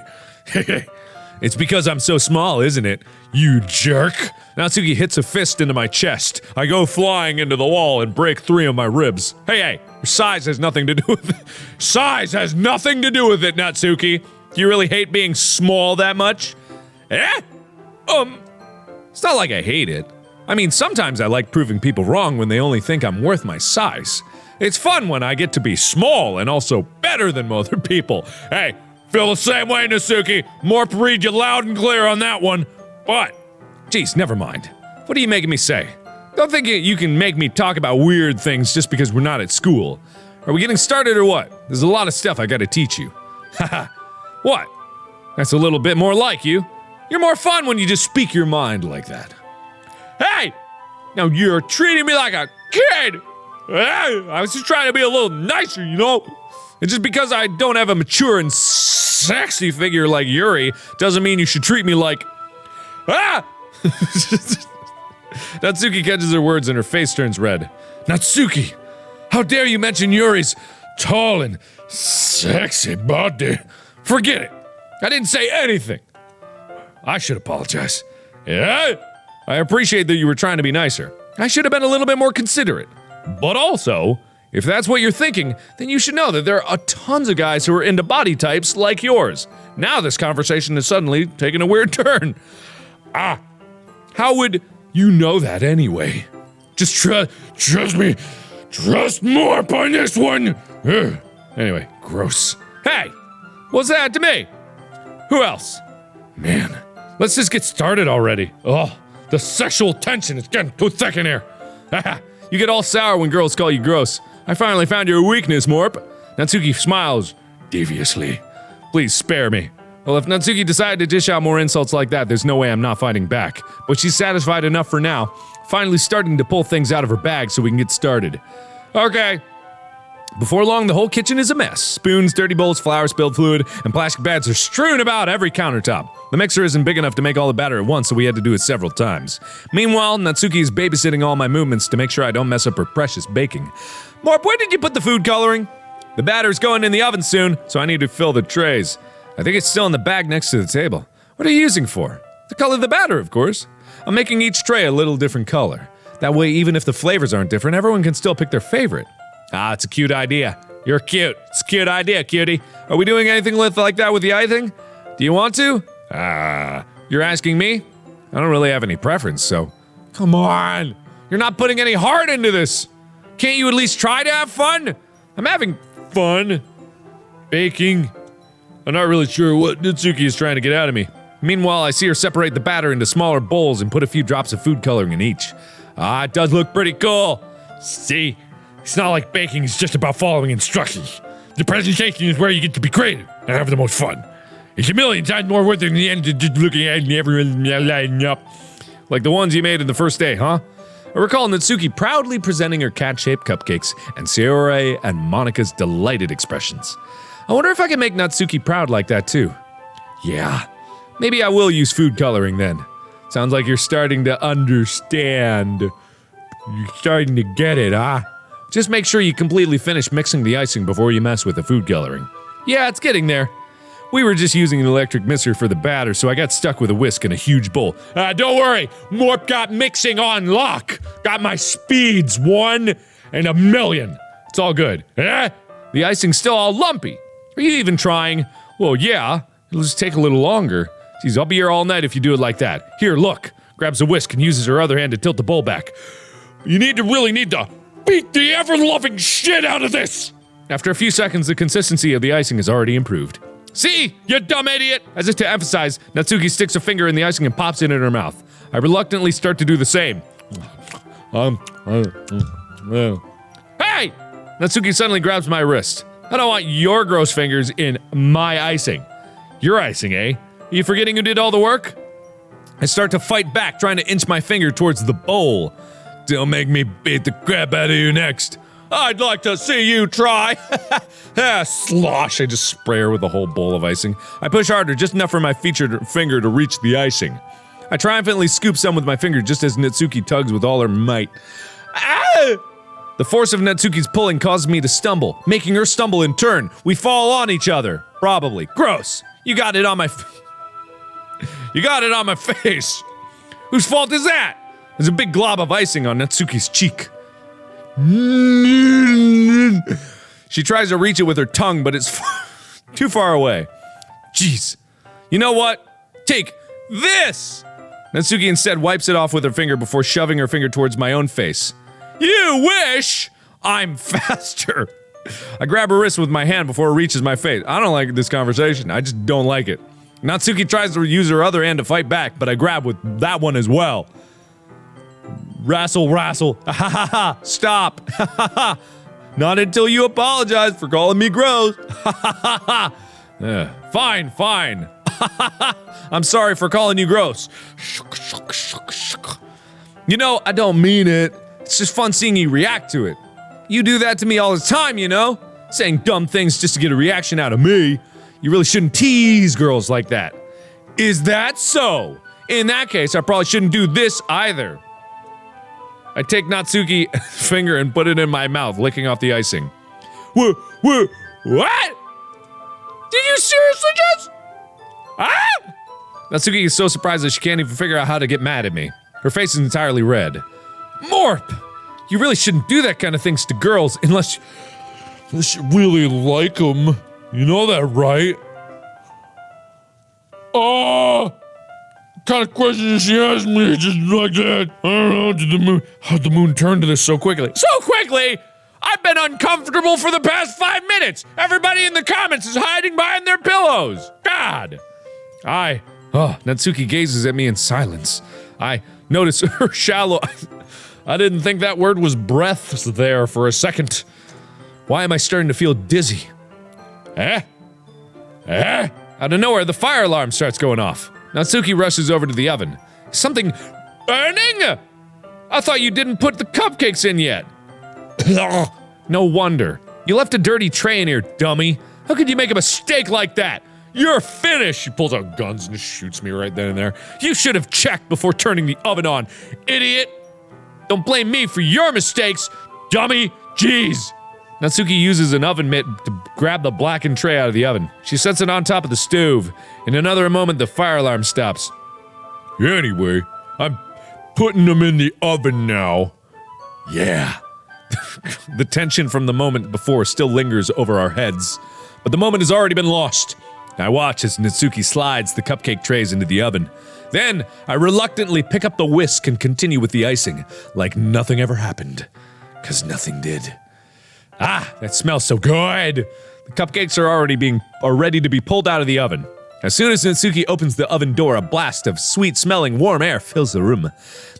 It's because I'm so small, isn't it? You jerk. Natsuki hits a fist into my chest. I go flying into the wall and break 3 of my ribs. Hey, your size has nothing to do with it. Size has nothing to do with it, Natsuki. Do you really hate being small that much? Eh? It's not like I hate it. I mean, sometimes I like proving people wrong when they only think I'm worth my size. It's fun when I get to be small and also better than other people. Hey, feel the same way, Natsuki. Morp read you loud and clear on that one. What? Jeez, never mind. What are you making me say? Don't think you can make me talk about weird things just because we're not at school. Are we getting started or what? There's a lot of stuff I gotta teach you. Haha. What? That's a little bit more like you. You're more fun when you just speak your mind like that. Hey! Now you're treating me like a kid! Hey, I was just trying to be a little nicer, you know? And just because I don't have a mature and sexy figure like Yuri doesn't mean you should treat me like... Ah! Natsuki catches her words and her face turns red. Natsuki! How dare you mention Yuri's tall and sexy body? Forget it! I didn't say anything! I should apologize. Yeah? I appreciate that you were trying to be nicer. I should have been a little bit more considerate. But also, if that's what you're thinking, then you should know that there are tons of guys who are into body types like yours. Now this conversation is suddenly taking a weird turn. Ah, how would you know that anyway? Just trust me. Trust more upon this one. Ugh. Anyway, gross. Hey, what's that to me? Who else? Man, let's just get started already. Oh, the sexual tension is getting too thick in here. Haha, you get all sour when girls call you gross. I finally found your weakness, Morp. Natsuki smiles deviously. Please spare me. Well, if Natsuki decided to dish out more insults like that, there's no way I'm not fighting back. But she's satisfied enough for now, finally starting to pull things out of her bag so we can get started. Okay. Before long, the whole kitchen is a mess. Spoons, dirty bowls, flour, spilled fluid, and plastic bags are strewn about every countertop. The mixer isn't big enough to make all the batter at once, so we had to do it several times. Meanwhile, Natsuki is babysitting all my movements to make sure I don't mess up her precious baking. Morp, where did you put the food coloring? The batter's going in the oven soon, so I need to fill the trays. I think it's still in the bag next to the table. What are you using for? To color the batter, of course. I'm making each tray a little different color. That way, even if the flavors aren't different, everyone can still pick their favorite. Ah, it's a cute idea. You're cute. It's a cute idea, cutie. Are we doing anything like that with the icing? Do you want to? You're asking me? I don't really have any preference, so... Come on! You're not putting any heart into this! Can't you at least try to have fun? I'm having fun. Baking. I'm not really sure what Natsuki is trying to get out of me. Meanwhile, I see her separate the batter into smaller bowls and put a few drops of food coloring in each. Ah, it does look pretty cool. See? It's not like baking is just about following instructions. The presentation is where you get to be creative and have the most fun. It's a million times more worth it in the end than just looking at it and everyone lining up. Like the ones you made in the first day, huh? I recall Natsuki proudly presenting her cat-shaped cupcakes and Sayori and Monika's delighted expressions. I wonder if I can make Natsuki proud like that too. Yeah, maybe I will use food coloring then. Sounds like you're starting to understand. You're starting to get it, huh? Just make sure you completely finish mixing the icing before you mess with the food coloring. Yeah, it's getting there. We were just using an electric mixer for the batter, so I got stuck with a whisk and a huge bowl. Don't worry, Morp got mixing on lock. Got my speeds 1 in a million. It's all good. Eh? The icing's still all lumpy. Are you even trying? Well, yeah. It'll just take a little longer. Geez, I'll be here all night if you do it like that. Here, look. Grabs a whisk and uses her other hand to tilt the bowl back. You really need to beat the ever-loving shit out of this! After a few seconds, the consistency of the icing has already improved. See, you dumb idiot! As if to emphasize, Natsuki sticks a finger in the icing and pops it in her mouth. I reluctantly start to do the same. Hey! Natsuki suddenly grabs my wrist. I don't want your gross fingers in my icing. Your icing, eh? Are you forgetting who did all the work? I start to fight back, trying to inch my finger towards the bowl. Don't make me beat the crap out of you next. I'd like to see you try. Slosh. I just spray her with a whole bowl of icing. I push harder, just enough for my featured finger to reach the icing. I triumphantly scoop some with my finger just as Natsuki tugs with all her might. Ah! The force of Natsuki's pulling causes me to stumble, making her stumble in turn. We fall on each other. Probably. Gross. You got it on my You got it on my face. Whose fault is that? There's a big glob of icing on Natsuki's cheek. She tries to reach it with her tongue, but it's too far away. Jeez. You know what? Take this! Natsuki instead wipes it off with her finger before shoving her finger towards my own face. You wish! I'm faster. I grab her wrist with my hand before it reaches my face. I don't like this conversation. I just don't like it. Natsuki tries to use her other hand to fight back, but I grab with that one as well. Wrestle. Ha ha ha! Stop! Ha ha ha! Not until you apologize for calling me gross. Ha ha ha ha! Fine. I'm sorry for calling you gross. You know, I don't mean it. It's just fun seeing you react to it. You do that to me all the time, you know? Saying dumb things just to get a reaction out of me. You really shouldn't tease girls like that. Is that so? In that case, I probably shouldn't do this either. I take Natsuki's finger and put it in my mouth, licking off the icing. What? Did you seriously just? Ah! Natsuki is so surprised that she can't even figure out how to get mad at me. Her face is entirely red. Morp! You really shouldn't do that kind of things to girls unless you really like them. You know that, right? Oh! What kind of question did she ask me just like that? I don't know, how'd the moon turn to this so quickly? So quickly? I've been uncomfortable for the past 5 minutes! Everybody in the comments is hiding behind their pillows! God! Natsuki gazes at me in silence. I notice her shallow... I didn't think that word was breath there for a second. Why am I starting to feel dizzy? Out of nowhere, the fire alarm starts going off. Natsuki rushes over to the oven. Is something burning? I thought you didn't put the cupcakes in yet. No wonder. You left a dirty tray in here, dummy. How could you make a mistake like that? You're finished! She pulls out guns and shoots me right then and there. You should have checked before turning the oven on, idiot! Don't blame me for your mistakes, dummy! Jeez! Natsuki uses an oven mitt to grab the blackened tray out of the oven. She sets it on top of the stove. In another moment, the fire alarm stops. Anyway, I'm putting them in the oven now. Yeah. The tension from the moment before still lingers over our heads, but the moment has already been lost. I watch as Natsuki slides the cupcake trays into the oven. Then, I reluctantly pick up the whisk and continue with the icing, like nothing ever happened. 'Cause nothing did. Ah, that smells so good! The cupcakes are ready to be pulled out of the oven. As soon as Natsuki opens the oven door, a blast of sweet-smelling warm air fills the room.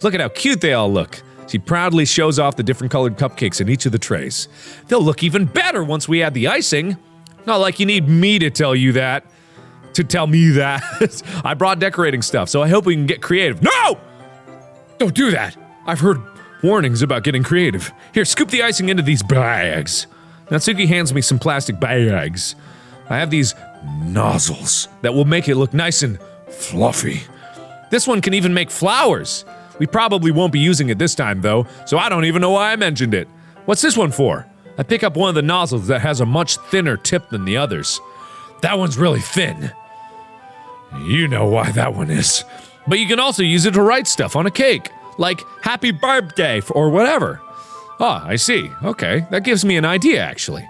Look at how cute they all look. She proudly shows off the different colored cupcakes in each of the trays. They'll look even better once we add the icing. Not like you need me to tell you that. To tell me that. I brought decorating stuff, so I hope we can get creative. No! Don't do that! I've heard warnings about getting creative. Here, scoop the icing into these bags. Natsuki hands me some plastic bags. I have these nozzles that will make it look nice and fluffy. This one can even make flowers. We probably won't be using it this time, though, so I don't even know why I mentioned it. What's this one for? I pick up one of the nozzles that has a much thinner tip than the others. That one's really thin. You know why that one is. But you can also use it to write stuff on a cake, like happy birthday or whatever. Ah, I see. Okay, that gives me an idea, actually.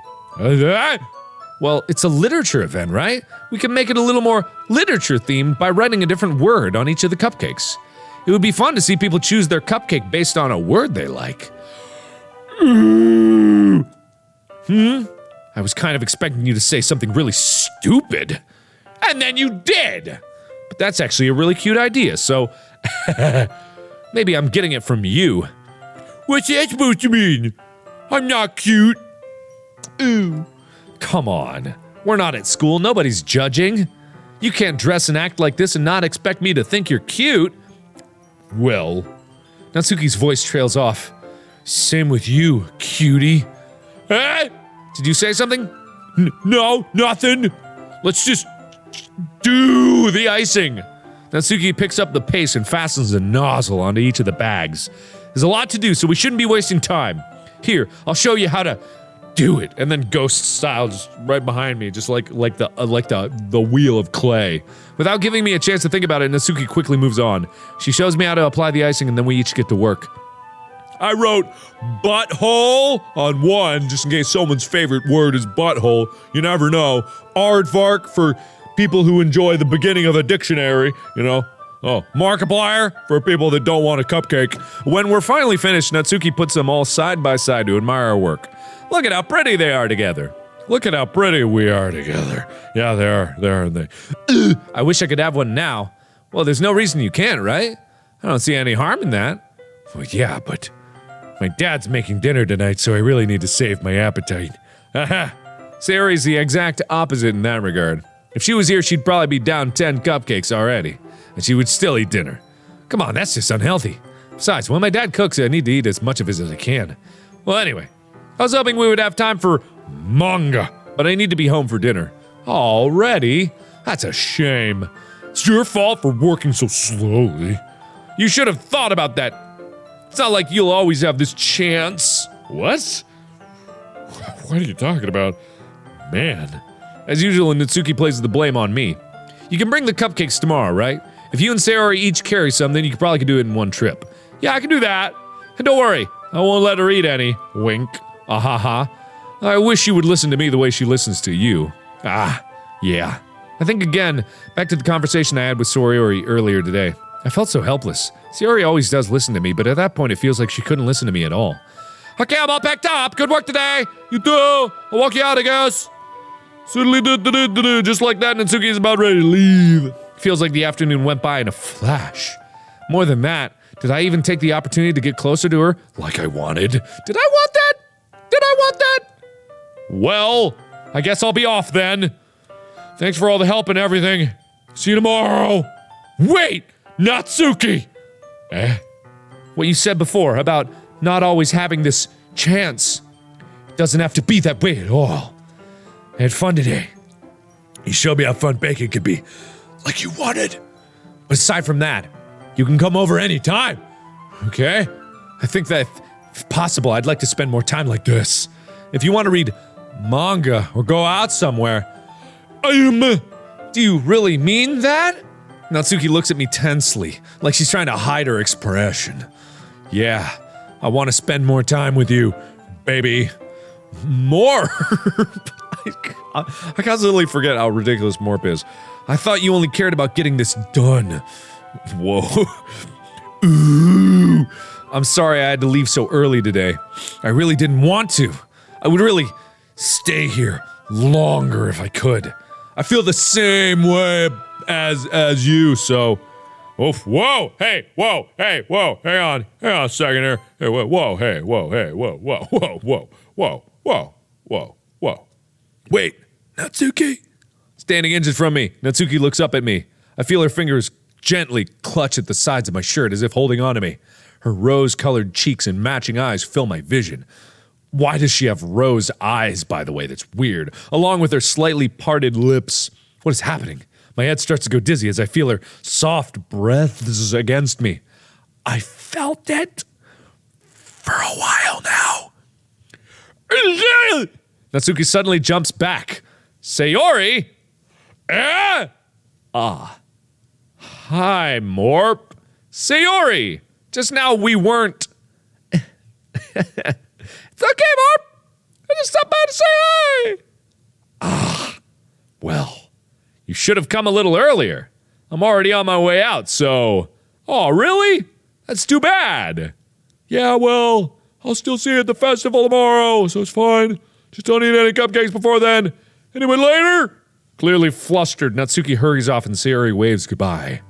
Well, it's a literature event, right? We can make it a little more literature-themed by writing a different word on each of the cupcakes. It would be fun to see people choose their cupcake based on a word they like. I was kind of expecting you to say something really stupid. And then you did! But that's actually a really cute idea, so... maybe I'm getting it from you. What's that supposed to mean? I'm not cute. Ooh. Come on. We're not at school. Nobody's judging. You can't dress and act like this and not expect me to think you're cute. Well. Natsuki's voice trails off. Same with you, cutie. Eh? Did you say something? No, nothing. Let's just do the icing. Natsuki picks up the paste and fastens a nozzle onto each of the bags. There's a lot to do, so we shouldn't be wasting time. Here, I'll show you how to do it. And then ghost style, just right behind me, just like the wheel of clay. Without giving me a chance to think about it, Natsuki quickly moves on. She shows me how to apply the icing, and then we each get to work. I wrote butthole on one, just in case someone's favorite word is butthole. You never know. Aardvark for people who enjoy the beginning of a dictionary, you know. Oh, Markiplier for people that don't want a cupcake. When we're finally finished, Natsuki puts them all side by side to admire our work. Look at how pretty they are together. Look at how pretty we are together. Yeah, they are, aren't they? I wish I could have one now. Well, there's no reason you can't, right? I don't see any harm in that. Well, yeah, but my dad's making dinner tonight, so I really need to save my appetite. Haha. Sayori's the exact opposite in that regard. If she was here, she'd probably be down 10 cupcakes already. And she would still eat dinner. Come on, that's just unhealthy. Besides, when my dad cooks, I need to eat as much of it as I can. Well, anyway, I was hoping we would have time for manga, but I need to be home for dinner. Already? That's a shame. It's your fault for working so slowly. You should have thought about that. It's not like you'll always have this chance. What? What are you talking about? Man. As usual, Natsuki places the blame on me. You can bring the cupcakes tomorrow, right? If you and Sayori each carry some, then you probably could do it in one trip. Yeah, I can do that. And don't worry, I won't let her eat any. Wink. Ahaha. I wish she would listen to me the way she listens to you. Ah, yeah. I think again, back to the conversation I had with Sayori earlier today. I felt so helpless. Sayori always does listen to me, but at that point it feels like she couldn't listen to me at all. Okay, I'm all packed up. Good work today. You too. I'll walk you out, I guess. Just like that, Natsuki is about ready to leave. Feels like the afternoon went by in a flash. More than that, did I even take the opportunity to get closer to her like I wanted? Did I want that? Did I want that? Well, I guess I'll be off then. Thanks for all the help and everything. See you tomorrow. Wait, Natsuki! Eh? What you said before about not always having this chance. It doesn't have to be that way at all. I had fun today. You showed me how fun baking could be. Like you wanted. But aside from that, you can come over anytime. Okay? I think that, if possible, I'd like to spend more time like this. If you want to read manga or go out somewhere. Do you really mean that? Natsuki looks at me tensely, like she's trying to hide her expression. Yeah, I want to spend more time with you, baby. Morp! I constantly forget how ridiculous Morp is. I thought you only cared about getting this done. Whoa. Ooh. I'm sorry I had to leave so early today. I really didn't want to. I would really stay here longer if I could. I feel the same way as you, so... Oh, whoa, hey, whoa, hey, whoa, hang on a second here. Hey, whoa, hey, whoa, hey, whoa, whoa, whoa, whoa, whoa, whoa, whoa, whoa. Wait, Natsuki? Standing inches from me, Natsuki looks up at me. I feel her fingers gently clutch at the sides of my shirt as if holding on to me. Her rose-colored cheeks and matching eyes fill my vision. Why does she have rose eyes, by the way? That's weird. Along with her slightly parted lips. What is happening? My head starts to go dizzy as I feel her soft breaths against me. I felt it for a while now. Natsuki suddenly jumps back. Sayori? Eh? Hi, Morp. Sayori! Just now we weren't. It's okay, Morp! I just stopped by to say hi! Well, you should have come a little earlier. I'm already on my way out, so... Oh, really? That's too bad. Yeah, well, I'll still see you at the festival tomorrow, so it's fine. Just don't eat any cupcakes before then. Anyway, later? Clearly flustered, Natsuki hurries off and Sayori waves goodbye.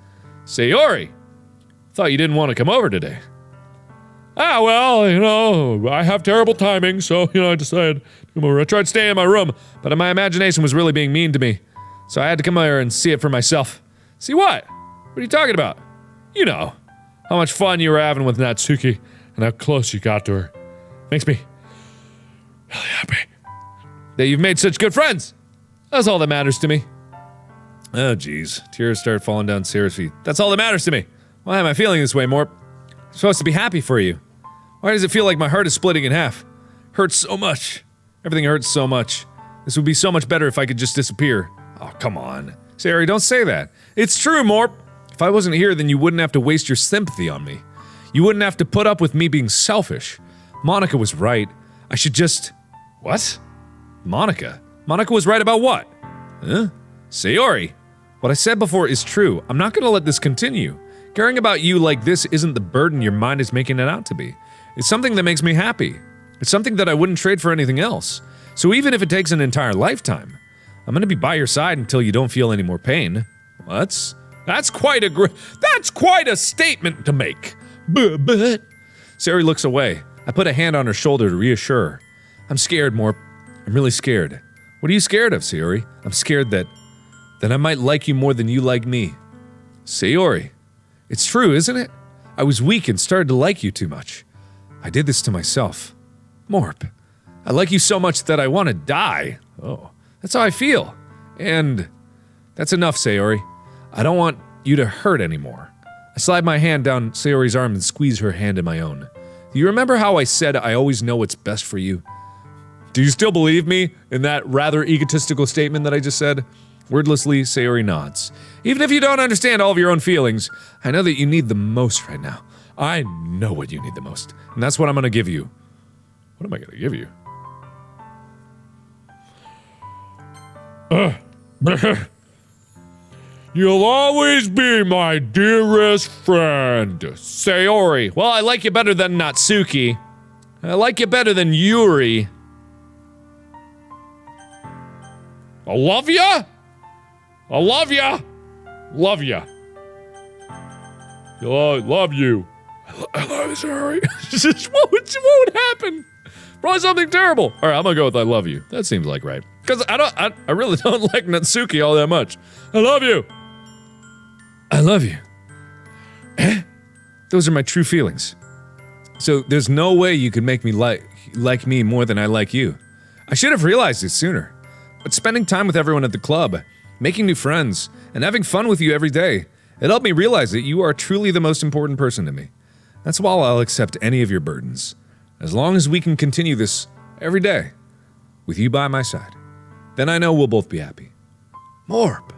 Sayori! Thought you didn't want to come over today. Ah, well, you know, I have terrible timing, so, I decided to come over. I tried staying in my room. But my imagination was really being mean to me. So I had to come over and see it for myself. See what? What are you talking about? You know, how much fun you were having with Natsuki and how close you got to her. Makes me really happy that you've made such good friends. That's all that matters to me. Oh, jeez. Tears start falling down Sarah's feet. That's all that matters to me. Why am I feeling this way, Morp? I'm supposed to be happy for you. Why does it feel like my heart is splitting in half? Hurts so much. Everything hurts so much. This would be so much better if I could just disappear. Oh, come on. Sayori, don't say that. It's true, Morp. If I wasn't here, then you wouldn't have to waste your sympathy on me. You wouldn't have to put up with me being selfish. Monica was right. I should just... What? Monica? Monica was right about what? Huh? Sayori, what I said before is true. I'm not gonna let this continue. Caring about you like this isn't the burden your mind is making it out to be. It's something that makes me happy. It's something that I wouldn't trade for anything else. So even if it takes an entire lifetime, I'm gonna be by your side until you don't feel any more pain. What? That's quite a statement to make. But Sayori looks away. I put a hand on her shoulder to reassure her. I'm scared, Morp. I'm really scared. What are you scared of, Sayori? I'm scared that I might like you more than you like me. Sayori, it's true, isn't it? I was weak and started to like you too much. I did this to myself. Morp, I like you so much that I want to die. Oh, that's how I feel. And that's enough, Sayori. I don't want you to hurt anymore. I slide my hand down Sayori's arm and squeeze her hand in my own. Do you remember how I said I always know what's best for you? Do you still believe me in that rather egotistical statement that I just said? Wordlessly, Sayori nods. Even if you don't understand all of your own feelings, I know that you need the most right now. I know what you need the most, and that's what I'm gonna give you. What am I gonna give you? You'll always be my dearest friend. Sayori. Well, I like you better than Natsuki. I like you better than Yuri. I love ya? I love ya? Love ya. Love you. I love you, Sayori. what would happen? Probably something terrible. Alright, I'm gonna go with I love you. That seems like right. Because I really don't like Natsuki all that much. I love you. I love you. Eh? Those are my true feelings. So there's no way you could make me like me more than I like you. I should have realized it sooner. But spending time with everyone at the club, making new friends, and having fun with you every day, it helped me realize that you are truly the most important person to me. That's why I'll accept any of your burdens. As long as we can continue this every day, with you by my side, then I know we'll both be happy. Morp.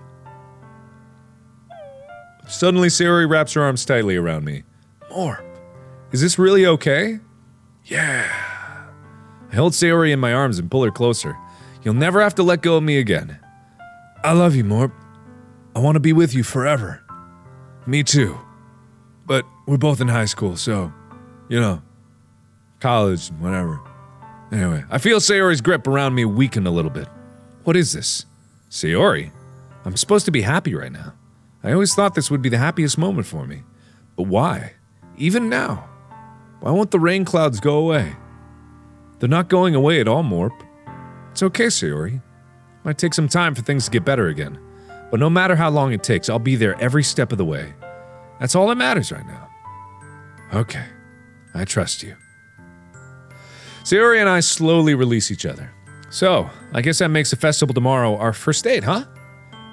Suddenly, Sayori wraps her arms tightly around me. Morp, is this really okay? Yeah. I hold Sayori in my arms and pull her closer. You'll never have to let go of me again. I love you, Morp. I want to be with you forever. Me too. But we're both in high school, so, college, whatever. Anyway, I feel Sayori's grip around me weaken a little bit. What is this? Sayori? I'm supposed to be happy right now. I always thought this would be the happiest moment for me. But why? Even now? Why won't the rain clouds go away? They're not going away at all, Morp. It's okay, Sayori. Might take some time for things to get better again. But no matter how long it takes, I'll be there every step of the way. That's all that matters right now. Okay. I trust you. Sayori and I slowly release each other. So, I guess that makes the festival tomorrow our first date, huh?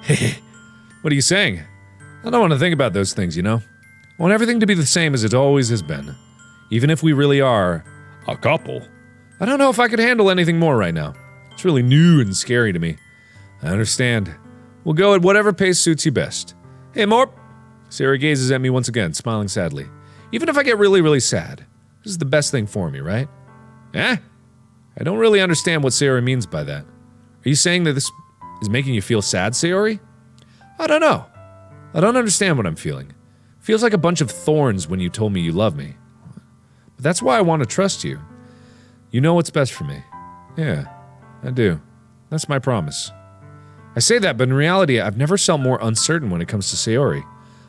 Hehe. What are you saying? I don't want to think about those things, I want everything to be the same as it always has been. Even if we really are a couple. I don't know if I could handle anything more right now. It's really new and scary to me. I understand. We'll go at whatever pace suits you best. Hey, Morp. Sayori gazes at me once again, smiling sadly. Even if I get really, really sad, this is the best thing for me, right? Eh? I don't really understand what Sayori means by that. Are you saying that this is making you feel sad, Sayori? I don't know. I don't understand what I'm feeling. Feels like a bunch of thorns when you told me you love me. But that's why I want to trust you. You know what's best for me. Yeah, I do. That's my promise. I say that, but in reality, I've never felt more uncertain when it comes to Sayori.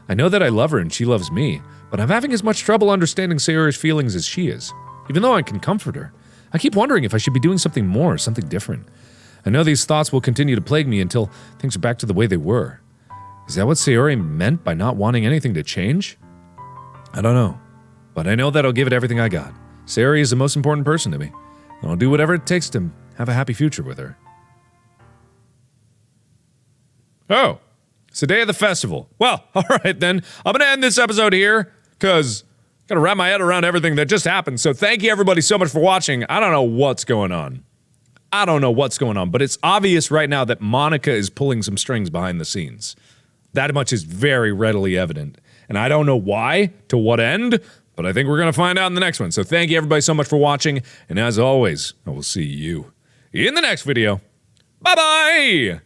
I know that I love her and she loves me, but I'm having as much trouble understanding Sayori's feelings as she is. Even though I can comfort her, I keep wondering if I should be doing something more, something different. I know these thoughts will continue to plague me until things are back to the way they were. Is that what Sayori meant by not wanting anything to change? I don't know, but I know that I'll give it everything I got. Sayori is the most important person to me, and I'll do whatever it takes to have a happy future with her. Oh, it's the day of the festival. Well, alright then, I'm gonna end this episode here, cause I gotta wrap my head around everything that just happened, so thank you everybody so much for watching. I don't know what's going on. But it's obvious right now that Monika is pulling some strings behind the scenes. That much is very readily evident. And I don't know why, to what end, but I think we're gonna find out in the next one. So thank you everybody so much for watching, and as always, I will see you in the next video. Bye-bye!